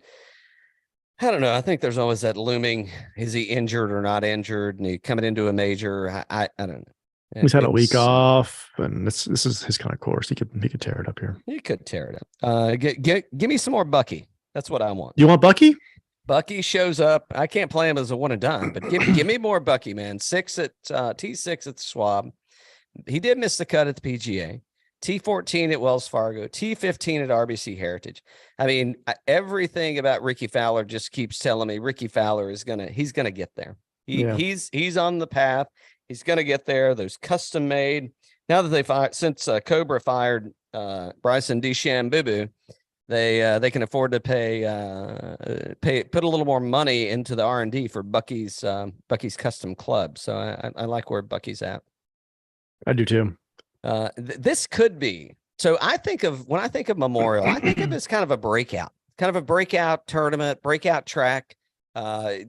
I don't know. I think there's always that looming. Is he injured or not injured? And he coming into a major. I don't know. He's had a week off, and this is his kind of course. He could tear it up here. He could tear it up. Give me some more Bucky. That's what I want. You want Bucky? Bucky shows up. I can't play him as a one and done, but give me more Bucky, man. T6 at the Schwab. He did miss the cut at the PGA. T14 at Wells Fargo. T15 at RBC Heritage. I mean, everything about Ricky Fowler just keeps telling me Ricky Fowler he's gonna get there. He's on the path. He's gonna get there. Those custom made. Now that since Cobra fired Bryson DeChambeau, they can afford to put a little more money into the R&D for Bucky's custom club. So I like where Bucky's at. I do too. This could be. So when I think of Memorial, I think of it as kind of a breakout tournament, breakout track. I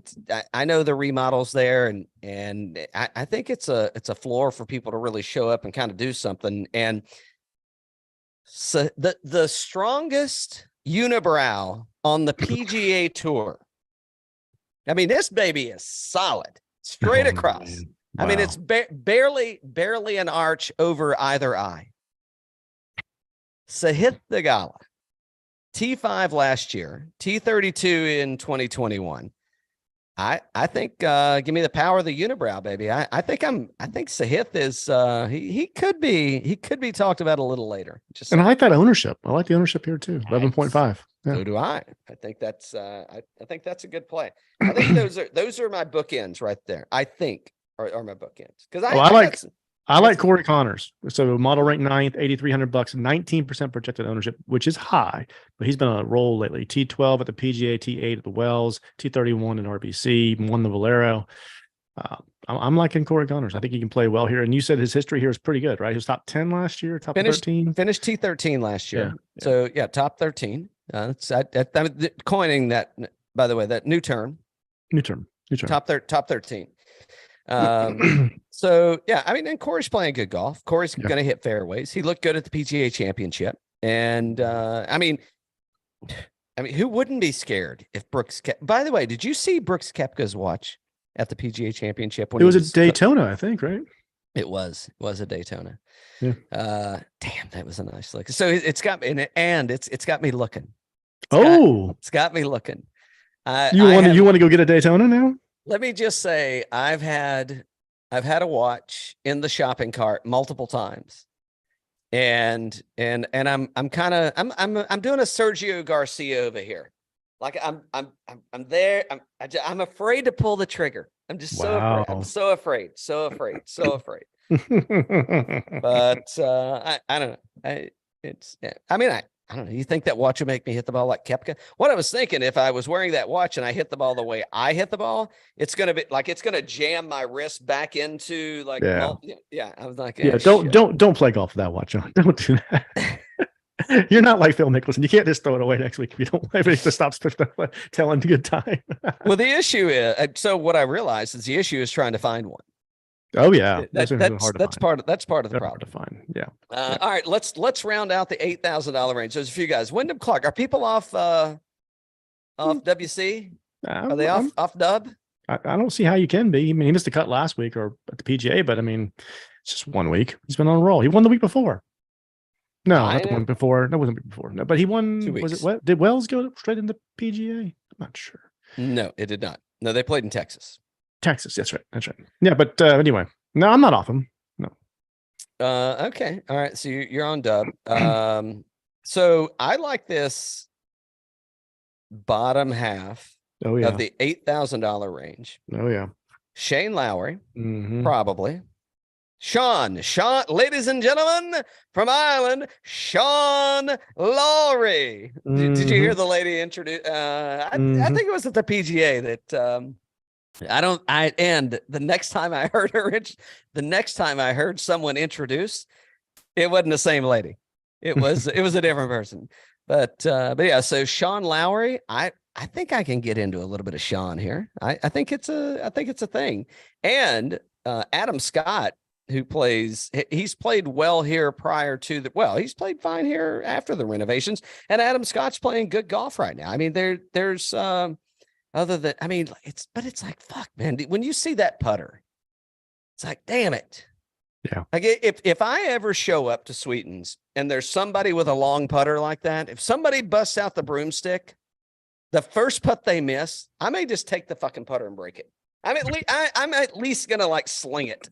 know the remodels there, and I think it's a floor for people to really show up and kind of do something. And so the strongest unibrow on the PGA Tour. I mean, this baby is solid, straight across. Man. Wow. I mean, it's barely an arch over either eye. Sahith Theegala, T5 last year, T32 in 2021. I think give me the power of the unibrow, baby. I think Sahith is he could be talked about a little later. And I like that ownership. I like the ownership here too. 11.5. Yeah. So do I. I think that's I think that's a good play. I think those are my bookends right there. I think are my bookends because I like Corey Connors. So model rank 9th, $8,300, 19% projected ownership, which is high, but he's been on a roll lately. T12 at the PGA, T8 at the Wells, T31 in RBC, won the Valero. I'm liking Corey Connors. I think he can play well here. And you said his history here is pretty good, right? He was top 10 last year, top 13. Finished T13 last year. Yeah. So yeah, top 13. I'm coining that, by the way, that new term. New term. Top 13. So yeah, I mean, and Corey's playing good golf. Corey's Yeah. going to hit fairways. He looked good at the PGA Championship, and I mean, who wouldn't be scared if Brooks? By the way, did you see Brooks Koepka's watch at the PGA Championship? When it was a Daytona, I think, right? It was a Daytona. Yeah. Damn, that was a nice look. So it's got me, and it's got me looking. It's got me looking. You want to go get a Daytona now? Let me just say, I've had a watch in the shopping cart multiple times, and I'm doing a Sergio Garcia over here. Like I'm there. I'm afraid to pull the trigger. I'm just so afraid. I'm so afraid. But I don't know. I don't know. You think that watch would make me hit the ball like Koepka? What I was thinking, if I was wearing that watch and I hit the ball the way I hit the ball, it's gonna jam my wrist back into like yeah. I was like, don't play golf with that watch on. Don't do that. You're not like Phil Mickelson. You can't just throw it away next week if you don't have to stop telling good time. Well, the issue is, so what I realized is the issue is trying to find one. Oh yeah, that's part of the problem to find. Yeah. All right, let's round out the $8,000 range. There's a few guys. Wyndham Clark. Are people off WC? Are they off Dub? I don't see how you can be. I mean, he missed a cut last week or at the PGA, but I mean, it's just 1 week. He's been on a roll. He won the week before. No, not the one before. That wasn't the week before. No, but he won. 2 weeks. Was it what? Did Wells go straight into PGA? I'm not sure. No, it did not. No, they played in Texas. Texas. That's right. Yeah, but anyway, no, I'm not off him. No. Okay. All right. So you're on Dub. So I like this bottom half of the $8,000 range. Oh yeah. Shane Lowry, probably. Sean, ladies and gentlemen, from Ireland, Sean Lowry. Did you hear the lady introduce? I think it was at the PGA that and the next time I heard someone introduce, it wasn't the same lady. It was a different person. But yeah, so Sean Lowry, I think I can get into a little bit of Sean here. I think it's a thing. And Adam Scott, who he's played well here prior to he's played fine here after the renovations, and Adam Scott's playing good golf right now. I mean, there's other than, I mean, it's like, fuck, man, when you see that putter, it's like, damn it. Yeah. Like if I ever show up to Sweetens and there's somebody with a long putter like that, if somebody busts out the broomstick, the first putt they miss, I may just take the fucking putter and break it. I'm at least going to like sling it.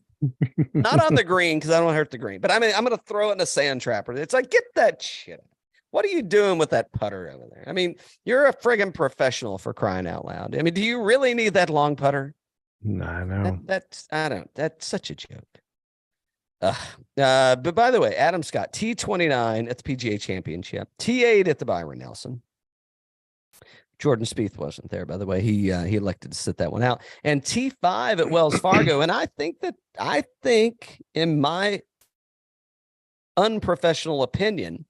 Not on the green, because I don't want to hurt the green, but I'm going to throw it in a sand trapper. It's like, get that shit. What are you doing with that putter over there? I mean, you're a friggin' professional, for crying out loud. I mean, do you really need that long putter? No, I know. That's such a joke. But by the way, Adam Scott, T29 at the PGA Championship, T8 at the Byron Nelson. Jordan Spieth wasn't there, by the way. He elected to sit that one out. And T5 at Wells Fargo. And I think in my unprofessional opinion,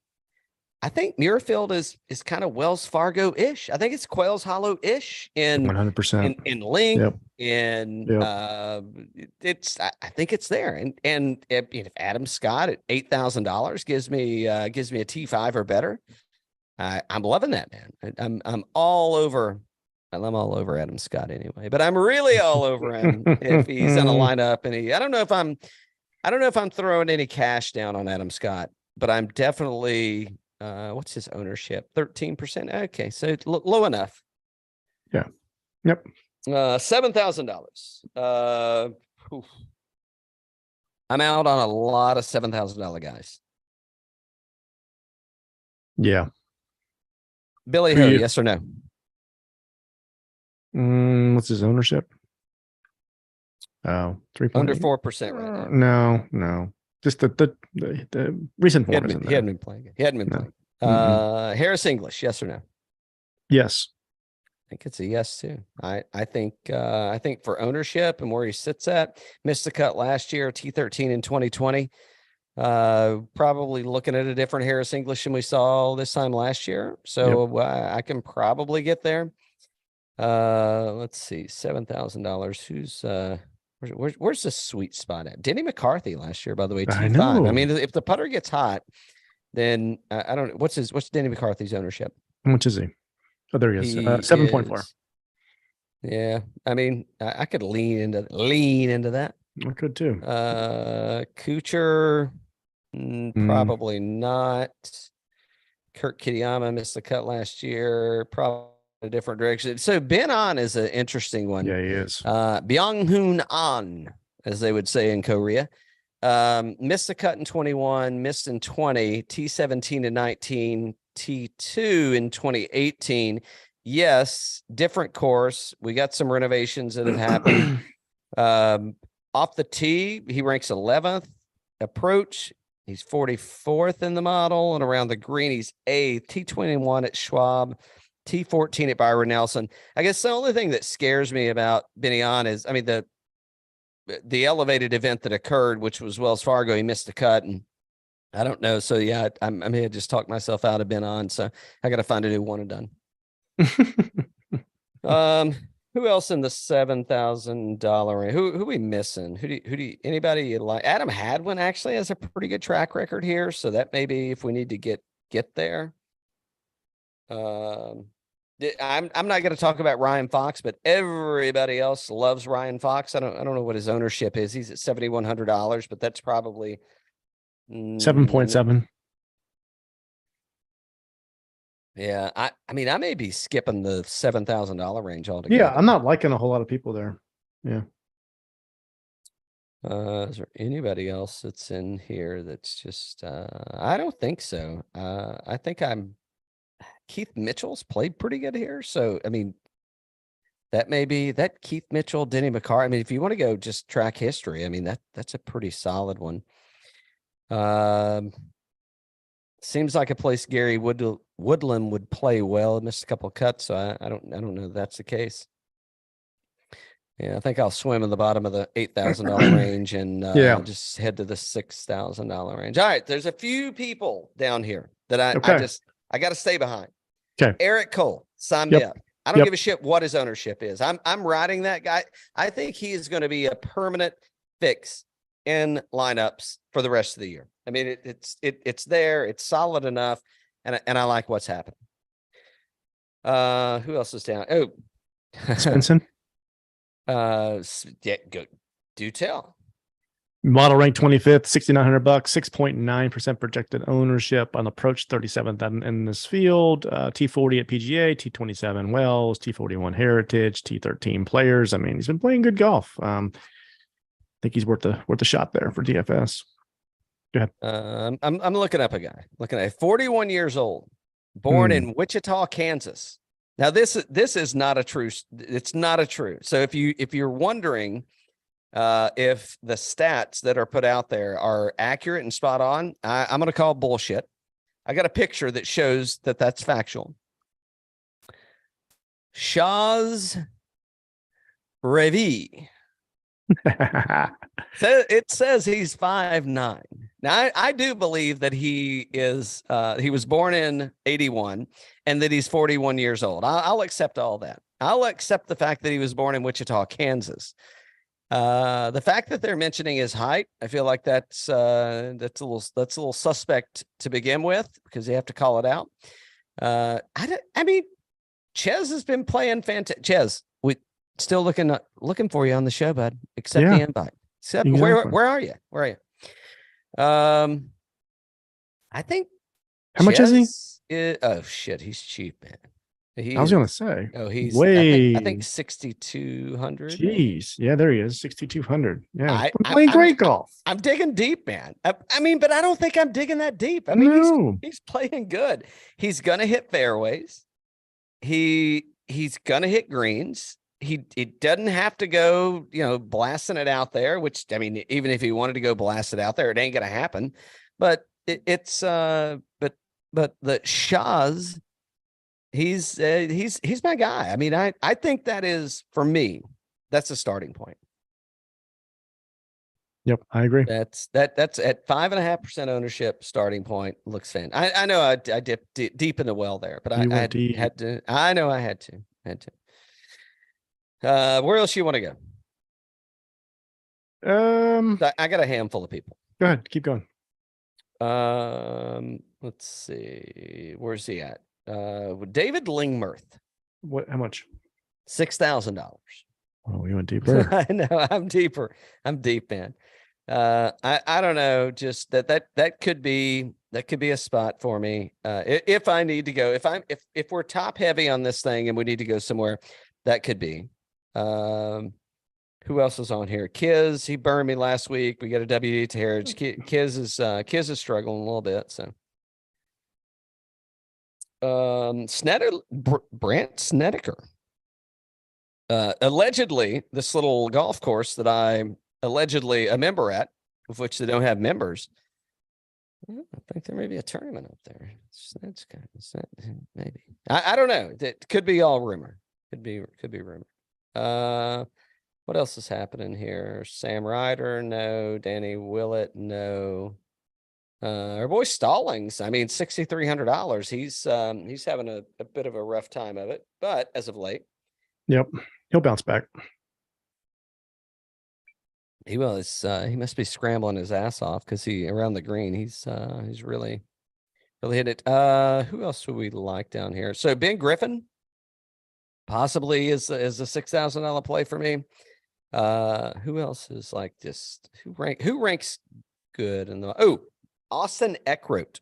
I think Muirfield is kind of Wells Fargo-ish. I think it's Quails Hollow-ish in 100% in length. Yep. I think it's there. And if Adam Scott at $8,000 gives me a T5 or better, I'm loving that, man. I'm all over. I'm all over Adam Scott anyway, but I'm really all over him if he's in a lineup. And I don't know if I'm throwing any cash down on Adam Scott, but I'm definitely. What's his ownership? 13%. Okay, so low enough. Yeah. Yep. $7,000. I'm out on a lot of $7,000 guys. Yeah. Billy Ho, yes or no? What's his ownership? Oh, 3. Under 4% right now. No. Just the recent form. He hadn't been playing. Harris English, yes or no? Yes. I think it's a yes too. I think for ownership and where he sits at, missed the cut last year, T13 in 2020. Probably looking at a different Harris English than we saw this time last year. So I can probably get there. Let's see, $7,000. Where's the sweet spot at? Denny McCarthy last year, by the way, I 2-5. know. I mean, if the putter gets hot, then I don't know what's Denny McCarthy's ownership. How much is he? Oh, there he is. 7.4. Yeah, I mean, I could lean into that. I could too. Kuchar, probably not. Kurt Kitayama missed the cut last year. Probably a different direction. So Ben An is an interesting one. Yeah, he is. Byung-Hoon An, as they would say in Korea. Missed the cut in 21, missed in 20, T17 in 19, T2 in 2018. Yes, different course. We got some renovations that have happened. Off the tee, he ranks 11th. Approach, he's 44th in the model, and around the green, he's 8th. T21 at Schwab, T14 at Byron Nelson. I guess the only thing that scares me about Benny On is, I mean, the elevated event that occurred, which was Wells Fargo, he missed the cut, and I don't know. So yeah, I may have just talked myself out of Ben On. So I got to find a new one and done. Who else in the $7,000 range? Who we missing? Who do you, anybody you like? Adam Hadwin actually has a pretty good track record here, so that may be if we need to get there. I'm not going to talk about Ryan Fox, but everybody else loves Ryan Fox. I don't know what his ownership is. He's at $7,100, but that's probably 7.7. Yeah, I mean, I may be skipping the $7,000 range altogether. Yeah, I'm not liking a whole lot of people there. Yeah. Is there anybody else that's in here that's just I don't think so. I think Keith Mitchell's played pretty good here. So I mean, that may be that Keith Mitchell, Denny McCarthy. I mean, if you want to go just track history, I mean, that's a pretty solid one. Seems like a place Gary Woodland would play well. Missed a couple of cuts, so I don't know if that's the case. Yeah, I think I'll swim in the bottom of the $8,000 range and just head to the $6,000 range. All right, there's a few people down here that I got to stay behind. Okay, Eric Cole, sign me up. I don't give a shit what his ownership is. I'm riding that guy. I think he is going to be a permanent fix in lineups for the rest of the year. I mean, it's there. It's solid enough, and I like what's happening. Who else is down? Oh, Svensson. Yeah, go. Do tell. Model rank 25th, $6,900, 6.9% projected ownership on approach, 37th in this field. T40 at PGA, T27 Wells, T41 Heritage, T13 Players. I mean, he's been playing good golf. I think he's worth a shot there for DFS. Go ahead. I'm looking up a guy. Looking at 41 years old, born in Wichita, Kansas. Now this is not a true. It's not a true. So if you're wondering if the stats that are put out there are accurate and spot on, I'm going to call bullshit. I got a picture that shows that that's factual. Shaz Revi. So it says he's 5'9". Now I do believe that he was born in 81 and that he's 41 years old. I'll accept all that. I'll accept the fact that he was born in Wichita, Kansas. The fact that they're mentioning his height, I feel like that's a little suspect to begin with because they have to call it out. I mean, Ches has been playing fantastic. Ches, we still looking for you on the show, bud. Accept the invite. Exactly. Where are you? Where are you? I think. How much is he? Oh shit, he's cheap, man. I was going to say. Oh, he's way. I think 6,200. Jeez, yeah, there he is, 6,200. Yeah, I'm playing great golf. I'm digging deep, man. I mean, but I don't think I'm digging that deep. I mean, he's playing good. He's gonna hit fairways. He's gonna hit greens. He doesn't have to go, blasting it out there. Which I mean, even if he wanted to go blast it out there, it ain't gonna happen. But but the Shaz. He's my guy. I mean, I think that is, for me, that's a starting point. Yep, I agree. That's at 5.5% ownership starting point. Looks fan. I know I dipped deep in the well there, but I had to. I know I had to. Where else you want to go? I got a handful of people. Go ahead, keep going. Let's see. Where's he at? David Lingmerth. What? How much? $6,000. Oh, we went deeper. I know. I'm deeper. I'm deep, man. I don't know. Just that could be a spot for me. If I need to go, if we're top heavy on this thing and we need to go somewhere, that could be. Who else is on here? Kiz, he burned me last week. We got a WD to Heritage. Kiz is struggling a little bit. So, Brant Snedeker. Allegedly, this little golf course that I'm allegedly a member at, of which they don't have members. I think there may be a tournament up there. Maybe. I don't know. It could be all rumor. Could be rumor. What else is happening here? Sam Ryder, no. Danny Willett, no. Our boy Stallings, I mean, $6,300. He's having a bit of a rough time of it, but as of late. Yep. He'll bounce back. He was. He must be scrambling his ass off because around the green. He's really hit it. Who else would we like down here? So Ben Griffin possibly is a $6,000 play for me. Who else is like this? Who ranks good in the Austin Eckroat.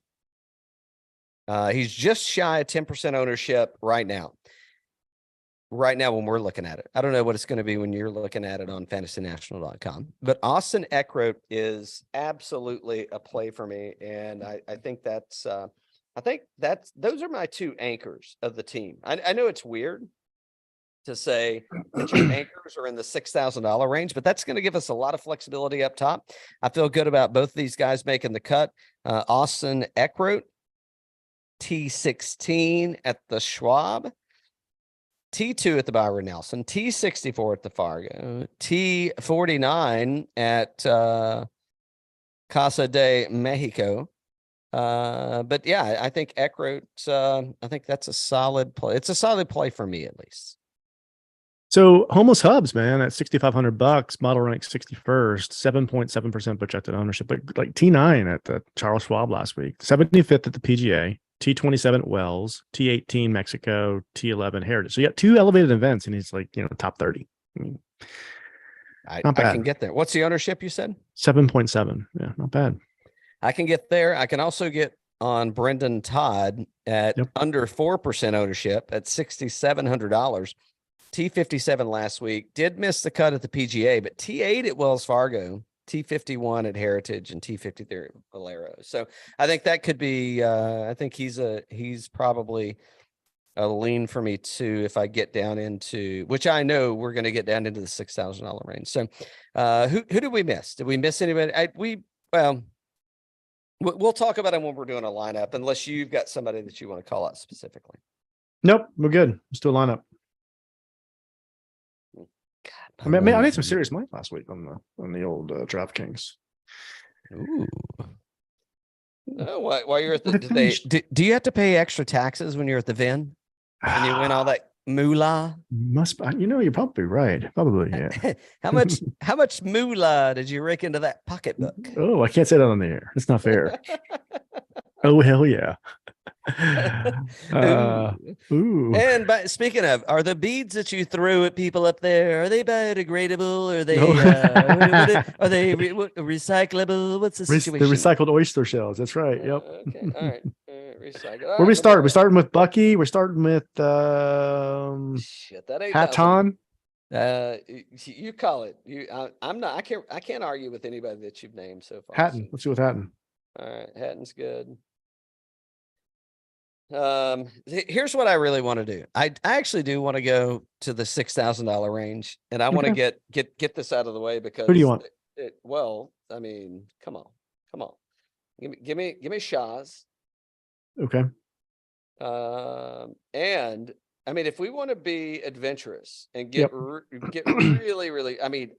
He's just shy of 10% ownership right now. Right now, when we're looking at it, I don't know what it's going to be when you're looking at it on fantasynational.com, but Austin Eckroat is absolutely a play for me. And I think those are my two anchors of the team. I know it's weird to say that your anchors are in the $6,000 range, but that's going to give us a lot of flexibility up top. I feel good about both of these guys making the cut. Austin Eckroat, T16 at the Schwab, T2 at the Byron Nelson, T64 at the Fargo, T49 at Casa de Mexico. But yeah, I think Eckroat, I think that's a solid play. It's a solid play for me, at least. So Homeless Hubs, man, at $6,500, model rank 61st, 7.7% projected ownership, but like T9 at the Charles Schwab last week, 75th at the PGA, T27 at Wells, T18 Mexico, T11 Heritage. So you got two elevated events, and he's like, top 30. I mean, I can get there. What's the ownership you said? 7.7. Yeah, not bad. I can get there. I can also get on Brendan Todd at under 4% ownership at $6,700. T57 last week, did miss the cut at the PGA, but T8 at Wells Fargo, T51 at Heritage, and T53 at Valero. So I think that could be, I think he's probably a lean for me too, if I get down into, which I know we're going to get down into the $6,000 range. So who did we miss? Did we miss anybody? We'll talk about it when we're doing a lineup, unless you've got somebody that you want to call out specifically. Nope, we're good. Let's do a lineup. I made some serious money last week on the old DraftKings. Ooh. Oh, while you're at the, do you have to pay extra taxes when you're at the Vin? And you win all that moolah? You're probably right. Probably, yeah. How much moolah did you rake into that pocketbook? Oh, I can't say that on the air. It's not fair. Oh, hell yeah. Ooh. And speaking of, are the beads that you threw at people up there, are they biodegradable? Are they are they recyclable? What's the situation? The recycled oyster shells. That's right. Yep. Okay. All right. Recycle. Where we start? We're starting with Bucky. We're starting with shit, that ain't Hatton. You call it. I'm not. I can't argue with anybody that you've named so far. Hatton. Let's go with Hatton. All right, Hatton's good. Here's what I really want to do. I actually do want to go to the $6,000 range, and I want to get this out of the way because who do you want? Well, I mean, come on, give me Shaz. Okay. And I mean, if we want to be adventurous and get really, I mean,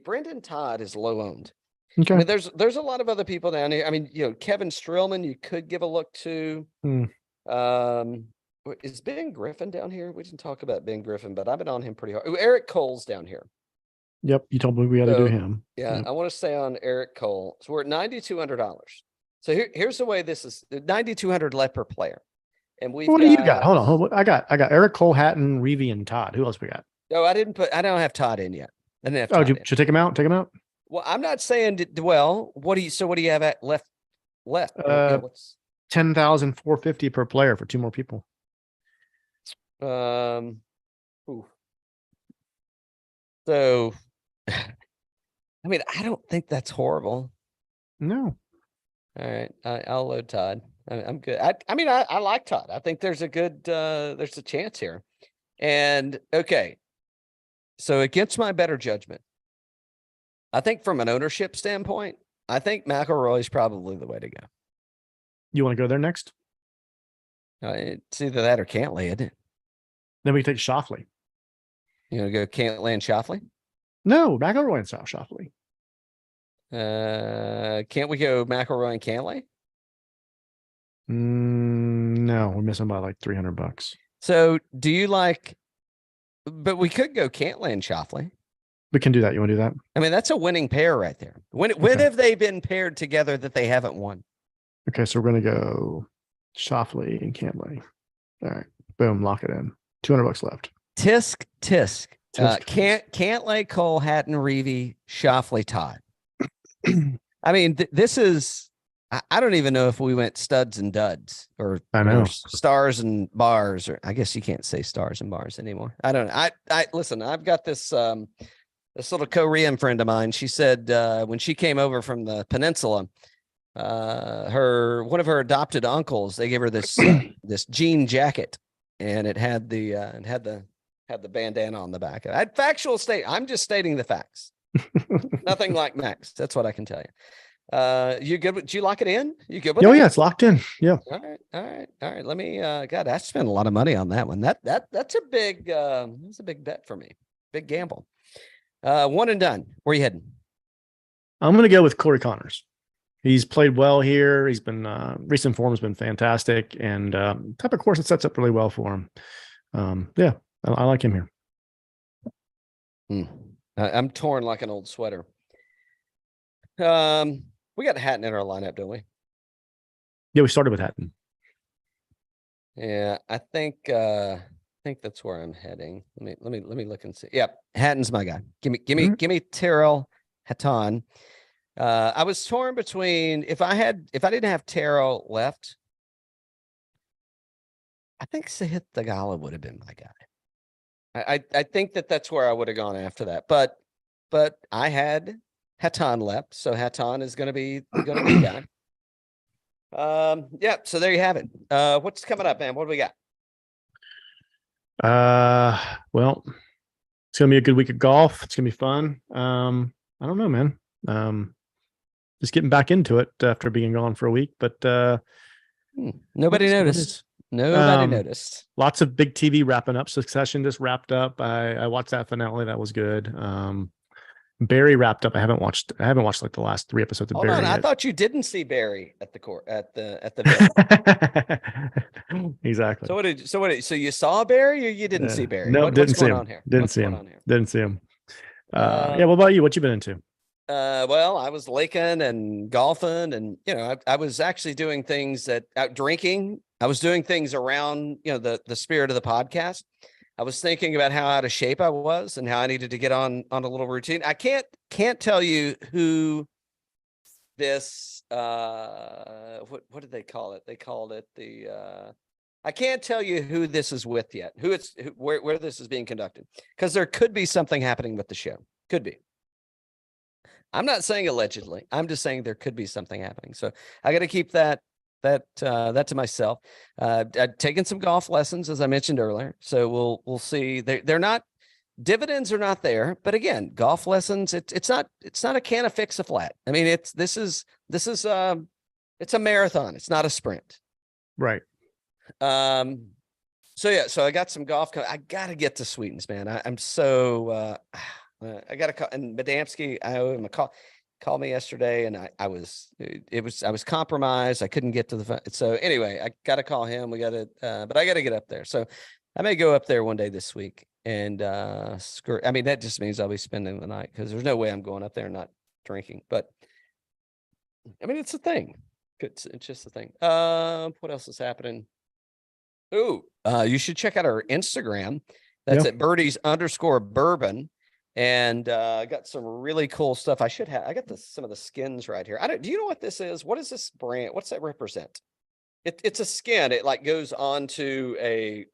Brendan Todd is low owned. Okay. I mean, there's a lot of other people down here. I mean, Kevin Strillman, you could give a look to. Is Ben Griffin down here? We didn't talk about Ben Griffin, but I've been on him pretty hard. Eric Cole's down here. Yep. You told me we had to do him. Yeah. Yep. I want to stay on Eric Cole. So we're at $9,200. So here's the way this is 9,200 left per player. And what do you got? Hold on. I got Eric Cole, Hatton, Reeve, and Todd. Who else we got? No, I don't have Todd in yet. I didn't have Oh, Todd in. should take him out? Take him out? Well, I'm not saying, well, what do you have at left? 10,450 per player for 2 more people. Ooh. So, I mean, I don't think that's horrible. No. All right, I'll load Todd. I'm good. I mean, I like Todd. I think there's a chance here. And okay, so against my better judgment, I think from an ownership standpoint, I think McIlroy is probably the way to go. You want to go there next? It's either that or Cantlay, isn't it? Then we can take Schauffele. You know, go Cantlay and Schauffele? No, McIlroy and Schauffele. Can't we go McIlroy and Cantlay? No, we're missing by like $300. So do you like, but we could go Cantlay and Schauffele. We can do that. You want to do that? I mean, that's a winning pair right there. When have they been paired together that they haven't won? Okay, so we're going to go Schauffele and Cantlay. All right, boom, lock it in. $200 left. Tisk. Cantlay, Cole, Hatton, Reeve, Schauffele, Todd. I mean, this is, I don't even know if we went studs and duds or stars and bars, or I guess you can't say stars and bars anymore. I don't know. I listen, I've got this little Korean friend of mine. She said when she came over from the peninsula, one of her adopted uncles, they gave her this this jean jacket, and it had the bandana on the back. I had factual state. I'm just stating the facts. Nothing like Max. That's what I can tell you. You good? Do you lock it in? You good with it? Oh, it? yeah, it's locked in. Yeah. All right. Let me, God, I spent a lot of money on that one. That's a big bet for me. Big gamble. One and done. Where are you heading? I'm going to go with Corey Connors. He's played well here. He's been, recent form has been fantastic, and type of course it sets up really well for him. Yeah, I like him here. I'm torn like an old sweater. We got Hatton in our lineup, don't we? Yeah, we started with Hatton. Yeah, I think that's where I'm heading. Let me look and see. Yep, Hatton's my guy. Give me Tyrrell Hatton. I was torn between if I didn't have Tyrrell left, I think Sahith Theegala would have been my guy. I think that's where I would have gone after that. But I had Hatton left, so Hatton is going to be the guy. Yeah. So there you have it. What's coming up, man? What do we got? Well, it's gonna be a good week of golf. It's gonna be fun. I don't know, man. Just getting back into it after being gone for a week, but nobody noticed. Nobody noticed. Lots of big TV wrapping up. Succession just wrapped up. I watched that finale. That was good. Barry wrapped up. I haven't watched like the last 3 episodes of Hold Barry. On, I thought you didn't see Barry at the court at the Exactly. So you saw Barry or you didn't see Barry? No, didn't see him. On here? Didn't see him. Didn't see him. Yeah. What about you? What you been into? Well, I was laking and golfing, and I was actually doing things out drinking. I was doing things around the spirit of the podcast. I was thinking about how out of shape I was and how I needed to get on a little routine. I can't tell you who this what did they call it? They called it I can't tell you who this is with yet. Where this is being conducted, because there could be something happening with the show. Could be. I'm not saying allegedly. I'm just saying there could be something happening. So I got to keep that to myself. I've taken some golf lessons, as I mentioned earlier. So we'll see. They're not, dividends are not there, but again, golf lessons, it's not a can of fix a flat. I mean, this is it's a marathon. It's not a sprint. Right. So I got some golf. I got to get to Sweetens, man. I'm so, I got to call, and Madamski, I owe him a call. Called me yesterday, and I was compromised. I couldn't get to the phone. So anyway, I got to call him. But I got to get up there. So I may go up there one day this week. and I mean, that just means I'll be spending the night because there's no way I'm going up there and not drinking. But I mean, it's a thing. It's just a thing. What else is happening? Ooh, you should check out our Instagram. That's at Birdies_Bourbon. And I got some really cool stuff. I got some of the skins right here. Do you know what this is? What is this brand? What's that represent? It's a skin. It like goes onto a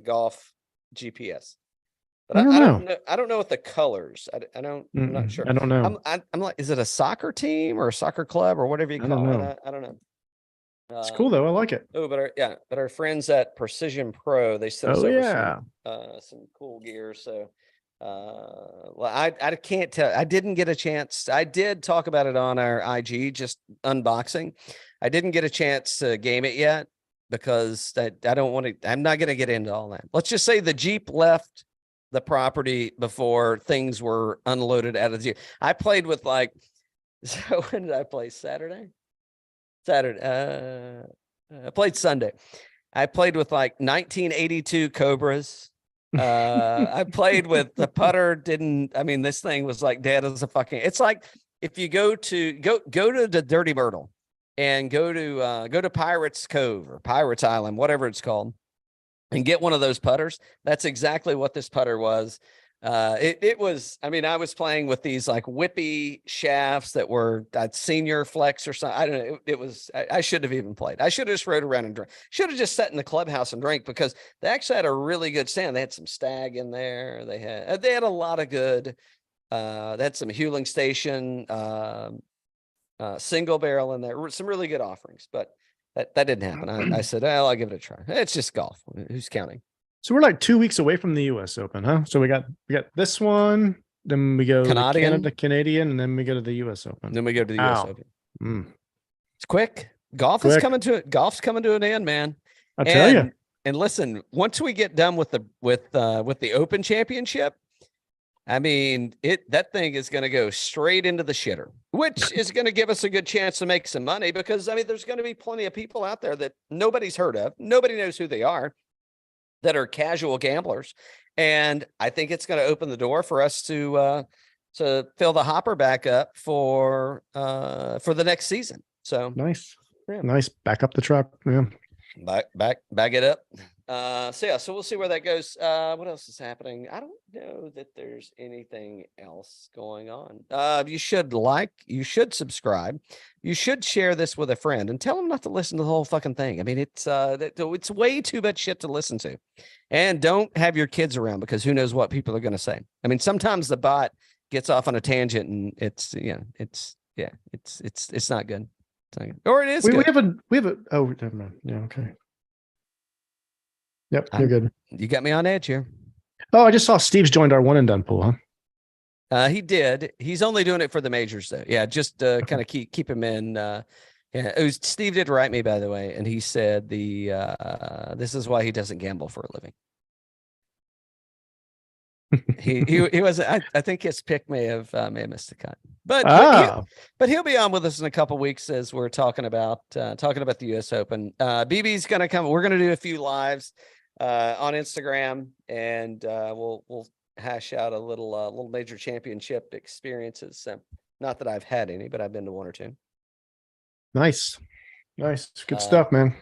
golf GPS. But I don't know. I don't know what the colors. I'm not sure. I don't know. I'm like, is it a soccer team or a soccer club or whatever you call it? I don't know. It's cool though. I like it. Oh, but our friends at Precision Pro, they sent us over some cool gear. So, well, I can't tell. I didn't get a chance. I did talk about it on our IG, just unboxing. I didn't get a chance to game it yet because I don't want to. I'm not going to get into all that. Let's just say the Jeep left the property before things were unloaded out of the Jeep. I played with so when did I play? Saturday. I played Sunday. I played with 1982 Cobras. I played with the putter. This thing was dead as a fucking. It's like if you go to the Dirty Myrtle and go to Pirates Cove or Pirates Island, whatever it's called, and get one of those putters. That's exactly what this putter was. It was, I was playing with these whippy shafts that were senior flex or something. I don't know. It was, I shouldn't have even played. I should have just rode around and drank. Should have just sat in the clubhouse and drank because they actually had a really good stand. They had some stag in there. They had a lot of good, they had some Hewling Station, single barrel in there, some really good offerings, but that didn't happen. I said, I'll give it a try. It's just golf. Who's counting? So we're 2 weeks away from the US Open, huh? So we got this one, then we go to Canada, Canadian, and then we go to the US Open. Then we go to the US Open. It's quick. Golf's coming to an end, man. I'll tell you. And listen, once we get done with the Open Championship, that thing is going to go straight into the shitter, which is going to give us a good chance to make some money because there's going to be plenty of people out there that nobody's heard of. Nobody knows who they are, that are casual gamblers. And I think it's going to open the door for us to fill the hopper back up for the next season. So nice. Yeah. Nice. Back up the truck. Yeah. Back it up. So we'll see where that goes. What else is happening? I don't know that there's anything else going on. You should subscribe. You should share this with a friend and tell them not to listen to the whole fucking thing. It's way too much shit to listen to. And don't have your kids around because who knows what people are going to say. Sometimes the bot gets off on a tangent and it's not good. Or it is. We have a. Oh, never mind. Yeah. Okay. Yep. You're good. You got me on edge here. Oh, I just saw Steve's joined our one and done pool, huh? He did. He's only doing it for the majors though. Yeah. Just kind of keep him in. Steve did write me, by the way. And he said this is why he doesn't gamble for a living. he was. I think his pick may have missed the cut, but he'll be on with us in a couple weeks as we're talking about the U.S. Open. BB's gonna come. We're gonna do a few lives on Instagram, and we'll hash out a little major championship experiences. So, not that I've had any, but I've been to one or two. Nice, good stuff, man.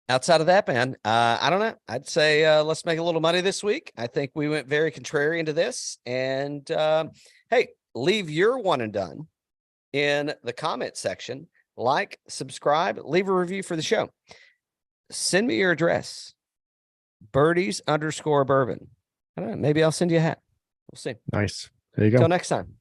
Outside of that, man, I don't know. I'd say let's make a little money this week. I think we went very contrarian to this. And hey, leave your one and done in the comment section. Like, subscribe, leave a review for the show. Send me your address. Birdies_Bourbon. I don't know. Maybe I'll send you a hat. We'll see. Nice. There you go. Until next time.